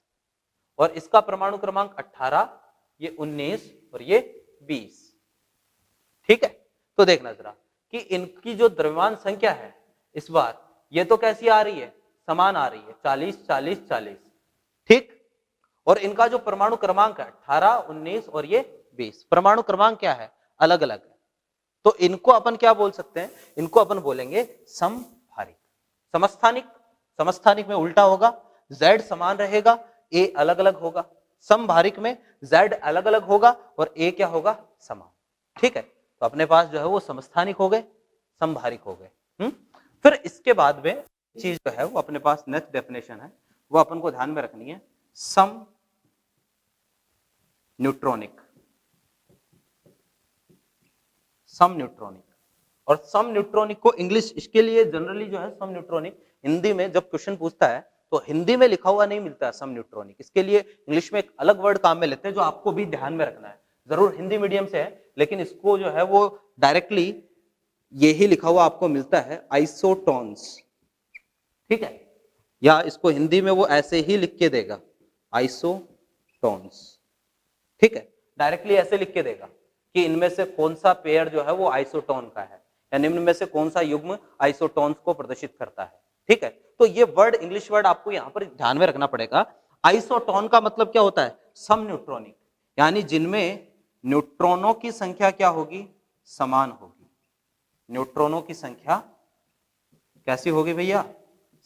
और इसका परमाणु क्रमांक 18, ये 19 और ये 20, ठीक है, तो देखना जरा कि इनकी जो द्रव्यमान संख्या है इस बार ये तो कैसी आ रही है, समान आ रही है, 40 40 40, ठीक। और इनका जो परमाणु क्रमांक है 18 19 और ये 20, परमाणु क्रमांक क्या है, अलग अलग है। तो इनको अपन क्या बोल सकते हैं, इनको अपन बोलेंगे समभारिक। समस्थानिक, समस्थानिक में उल्टा होगा, Z समान रहेगा, A अलग अलग होगा। समभारिक में Z अलग अलग होगा और A क्या होगा, समान। ठीक है, तो अपने पास जो है वो समस्थानिक हो गए, समभारिक हो गए। फिर इसके बाद में चीज जो है वो अपने पास नेक्स्ट डेफिनेशन है, वो अपन को ध्यान में रखनी है, सम न्यूट्रॉनिक। सम न्यूट्रॉनिक, और सम न्यूट्रॉनिक को इंग्लिश इसके लिए जनरली जो है सम न्यूट्रॉनिक हिंदी में जब क्वेश्चन पूछता है तो हिंदी में लिखा हुआ नहीं मिलता है सम न्यूट्रॉनिक, इसके लिए इंग्लिश में एक अलग वर्ड काम में लेते हैं जो आपको भी ध्यान में रखना है। जरूर हिंदी मीडियम से है लेकिन इसको जो है वो डायरेक्टली यही लिखा हुआ आपको मिलता है, आइसोटोन्स। ठीक है, या इसको हिंदी में वो ऐसे ही लिख के देगा, आइसोटोन्स। ठीक है, डायरेक्टली ऐसे लिख के देगा कि इनमें से कौन सा पेयर जो है वो आइसोटोन का है, या निम्न में से कौन सा युग्म आइसोटोन्स को प्रदर्शित करता है। ठीक है, तो ये वर्ड, इंग्लिश वर्ड आपको यहां पर ध्यान में रखना पड़ेगा। आइसोटोन का मतलब क्या होता है, सम न्यूट्रॉनिक, यानी जिनमें न्यूट्रॉनों की संख्या क्या होगी, समान होगी। न्यूट्रॉनों की संख्या कैसी होगी भैया,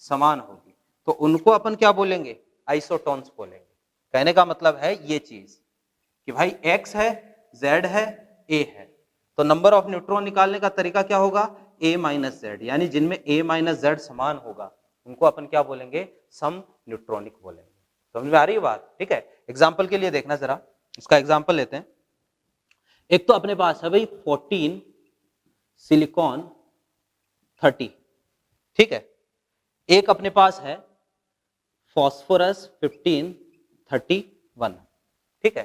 समान होगी, तो उनको अपन क्या बोलेंगे, आइसोटोन्स बोलेंगे। कहने का मतलब है ये चीज कि भाई X है, Z है, A है, तो नंबर ऑफ न्यूट्रॉन निकालने का तरीका क्या होगा, A माइनस Z, यानी जिनमें A माइनस Z समान होगा उनको अपन क्या बोलेंगे, सम न्यूट्रॉनिक बोलेंगे। समझ में आ रही है बात। ठीक है, एग्जाम्पल के लिए देखना जरा, इसका एग्जाम्पल लेते हैं। एक तो अपने पास है भाई 14 सिलिकॉन 30, ठीक है। एक अपने पास है फॉस्फोरस 15 31, ठीक है।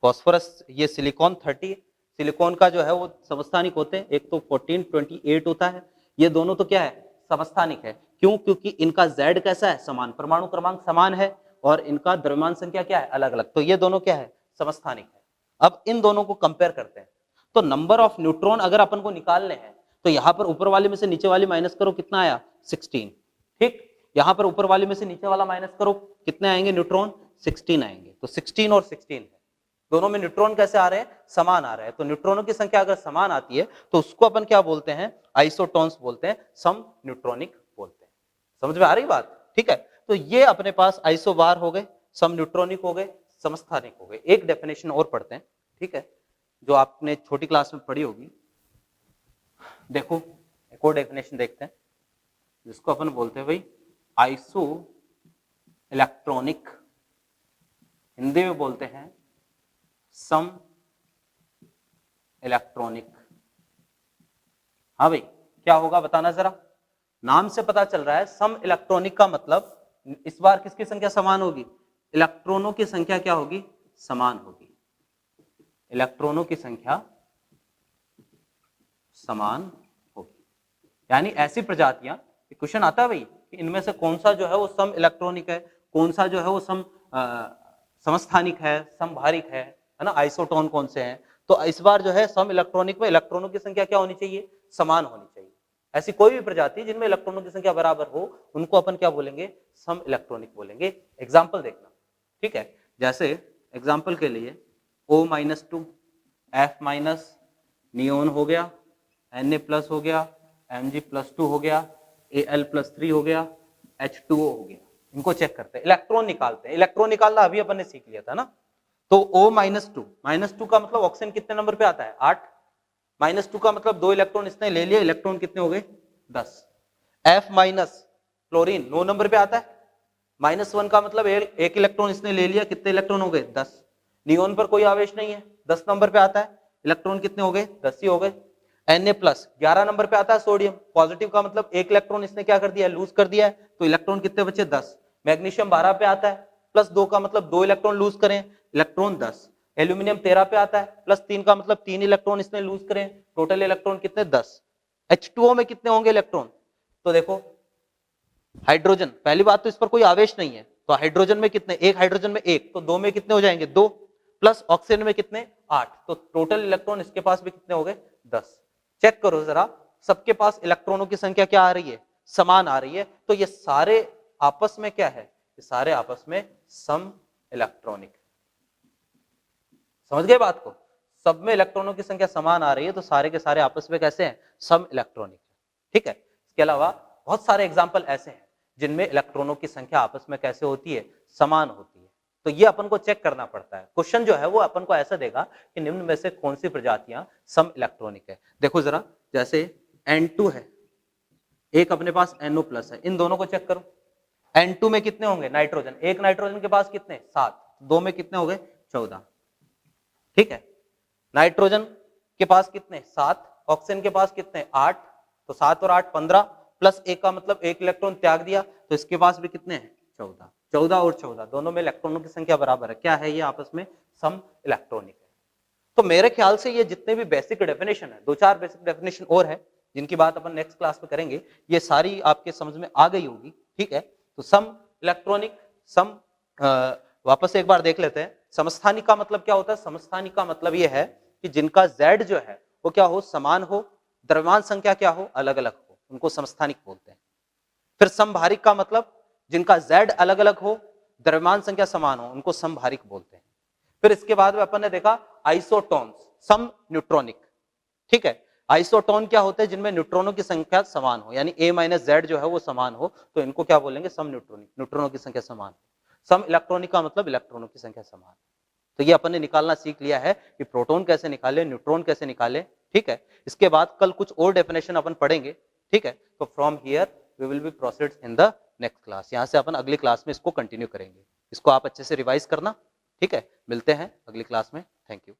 फॉस्फोरस, ये सिलिकॉन 30, सिलिकॉन का जो है वो समस्थानिक होते हैं, एक तो 14 28 होता है, ये दोनों तो क्या है, समस्थानिक है। क्यों, क्योंकि इनका Z कैसा है, समान, परमाणु क्रमांक समान है और इनका द्रव्यमान संख्या क्या है, अलग अलग, तो ये दोनों क्या है, समस्थानिक है। अब इन दोनों को कंपेयर करते हैं, तो नंबर ऑफ न्यूट्रॉन अगर अपन को निकालने हैं तो यहां पर ऊपर वाले में से नीचे वाली माइनस करो, कितना आया, 16, ठीक। यहां पर ऊपर वाले में से नीचे वाला माइनस करो, कितने आएंगे न्यूट्रॉन, 16 आएंगे, तो 16 और 16 है, दोनों में न्यूट्रॉन कैसे आ रहे हैं, समान आ रहे हैं। तो न्यूट्रॉनों की संख्या अगर समान आती है तो उसको अपन क्या बोलते हैं, आइसोटोन्स बोलते हैं, सम न्यूट्रॉनिक बोलते हैं। समझ में आ रही बात। ठीक है, तो ये अपने पास आइसोबार हो गए, सम न्यूट्रॉनिक हो गए, समस्थानिक हो गए। एक डेफिनेशन और पढ़ते हैं, ठीक है, जो आपने छोटी क्लास में पढ़ी होगी। देखो एक और डेफिनेशन देखते हैं जिसको अपन बोलते हैं भाई आइसो इलेक्ट्रॉनिक, हिंदी में बोलते हैं सम इलेक्ट्रॉनिक। हाँ भाई, क्या होगा बताना जरा, नाम से पता चल रहा है सम इलेक्ट्रॉनिक का मतलब इस बार किसकी संख्या समान होगी, इलेक्ट्रॉनों की संख्या क्या होगी, समान होगी। इलेक्ट्रॉनों की संख्या समान होगी, यानी ऐसी प्रजातियां, क्वेश्चन आता है भाई कि इनमें से कौन सा जो है वो सम इलेक्ट्रॉनिक है, कौन सा जो है वो समस्थानिक है, समभारिक है ना, आइसोटोन कौन से हैं। तो इस बार जो है सम इलेक्ट्रॉनिक में इलेक्ट्रॉनों की संख्या क्या होनी चाहिए, समान होनी चाहिए। ऐसी कोई भी प्रजाति जिनमें इलेक्ट्रॉनों की संख्या बराबर हो उनको अपन क्या बोलेंगे, सम इलेक्ट्रॉनिक बोलेंगे। एग्जाम्पल देखना, ठीक है, जैसे एग्जाम्पल के लिए O-2 F- नियोन हो गया, Na+ हो गया, Mg+2 हो गया, Al+3 हो गया, H2O हो गया। इनको चेक करते हैं, इलेक्ट्रॉन निकालते हैं। इलेक्ट्रॉन निकालना अभी अपन ने सीख लिया था ना। तो O-2, -2 का मतलब ऑक्सीजन कितने नंबर पे आता है, 8, -2 का मतलब 2 इलेक्ट्रॉन इसने ले लिया, इलेक्ट्रॉन कितने हो गए, 10। F- क्लोरीन 9 नंबर पे आता है, -1 का मतलब 1 इलेक्ट्रॉन इसने ले लिया, कितने इलेक्ट्रॉन हो गए, 10। नियोन पर कोई आवेश नहीं है, 10 नंबर पे आता है, इलेक्ट्रॉन कितने हो गए, 10 ही हो गए। Na+ 11 नंबर पे आता है, सोडियम पॉजिटिव का मतलब 1 इलेक्ट्रॉन इसने क्या कर दिया, लूज कर दिया है, तो इलेक्ट्रॉन कितने बचे, 10। मैग्नीशियम 12 पे आता है, +2 का मतलब 2 इलेक्ट्रॉन लूज करें, इलेक्ट्रॉन 10। एल्यूमिनियम 13 पे आता है, +3 का मतलब 3 इलेक्ट्रॉन इसने लूज करें, टोटल इलेक्ट्रॉन कितने, 10। H2O में कितने होंगे इलेक्ट्रॉन, तो देखो हाइड्रोजन, पहली बात तो इस पर कोई आवेश नहीं है, तो हाइड्रोजन में कितने, एक हाइड्रोजन में एक, तो 2 में कितने हो जाएंगे, 2। प्लस ऑक्सीजन में कितने 8, तो टोटल इलेक्ट्रॉन इसके पास भी कितने हो गए 10। चेक करो जरा, सबके पास इलेक्ट्रॉनों की संख्या क्या आ रही है, समान आ रही है, तो ये सारे आपस में क्या है, ये सारे आपस में सम इलेक्ट्रॉनिक। समझ गए बात को, सब में इलेक्ट्रॉनों की संख्या समान आ रही है, तो सारे के सारे आपस में कैसे हैं, सम इलेक्ट्रॉनिक। ठीक है, इसके अलावा बहुत सारे एग्जाम्पल ऐसे हैं जिनमें इलेक्ट्रॉनों की संख्या आपस में कैसे होती है, समान होती है। तो ये अपन को चेक करना पड़ता है। क्वेश्चन जो है वो अपन को ऐसा देगा कि निम्न में से कौन सी प्रजातियां सम इलेक्ट्रॉनिक है। देखो जरा, जैसे N2 है, एक अपने पास NO+ है, इन दोनों को चेक करो। N2 में कितने होंगे नाइट्रोजन, एक नाइट्रोजन के पास कितने 7, दो में कितने हो गए 14। ठीक है, नाइट्रोजन के पास कितने 7, ऑक्सीजन के पास कितने 8, तो 7 और 8 15, प्लस एक का मतलब एक इलेक्ट्रॉन त्याग दिया, तो इसके पास भी कितने हैं 14। 14 और 14 दोनों में इलेक्ट्रॉनों की संख्या बराबर है, क्या है ये आपस में सम इलेक्ट्रॉनिक है। तो मेरे ख्याल से ये जितने भी बेसिक डेफिनेशन है, 2-4 बेसिक डेफिनेशन और है जिनकी बात अपन नेक्स्ट क्लास में करेंगे, ये सारी आपके समझ में आ गई होगी। ठीक है, तो सम इलेक्ट्रॉनिक, सम वापस एक बार देख लेते हैं। समस्थानिक का मतलब क्या होता है, समस्थानिक का मतलब ये है कि जिनका Z जो है वो क्या हो, समान हो, द्रव्यमान संख्या क्या हो, अलग अलग हो, उनको समस्थानिक बोलते हैं। फिर समभारिक का मतलब जिनका Z अलग अलग हो, द्रव्यमान संख्या समान हो, उनको समभारिक बोलते हैं। फिर इसके बाद में अपन ने देखा आइसोटोन्स, सम न्यूट्रॉनिक। ठीक है, आइसोटोन क्या होते हैं, जिनमें न्यूट्रॉनों की संख्या समान हो, यानी A-Z जो है वो समान हो, तो इनको क्या बोलेंगे, सम न्यूट्रॉनिक, न्यूट्रॉनों की संख्या समान। सम इलेक्ट्रॉनिक का मतलब इलेक्ट्रॉनों की संख्या समान। तो ये अपन ने निकालना सीख लिया है कि प्रोटॉन कैसे निकाले, न्यूट्रॉन कैसे निकाले। ठीक है, इसके बाद कल कुछ और डेफिनेशन अपन पढ़ेंगे। ठीक है, तो from here we will be proceed in the next class. यहाँ से अपन अगली क्लास में इसको कंटिन्यू करेंगे। इसको आप अच्छे से रिवाइज करना। ठीक है, मिलते हैं अगली क्लास में। Thank you.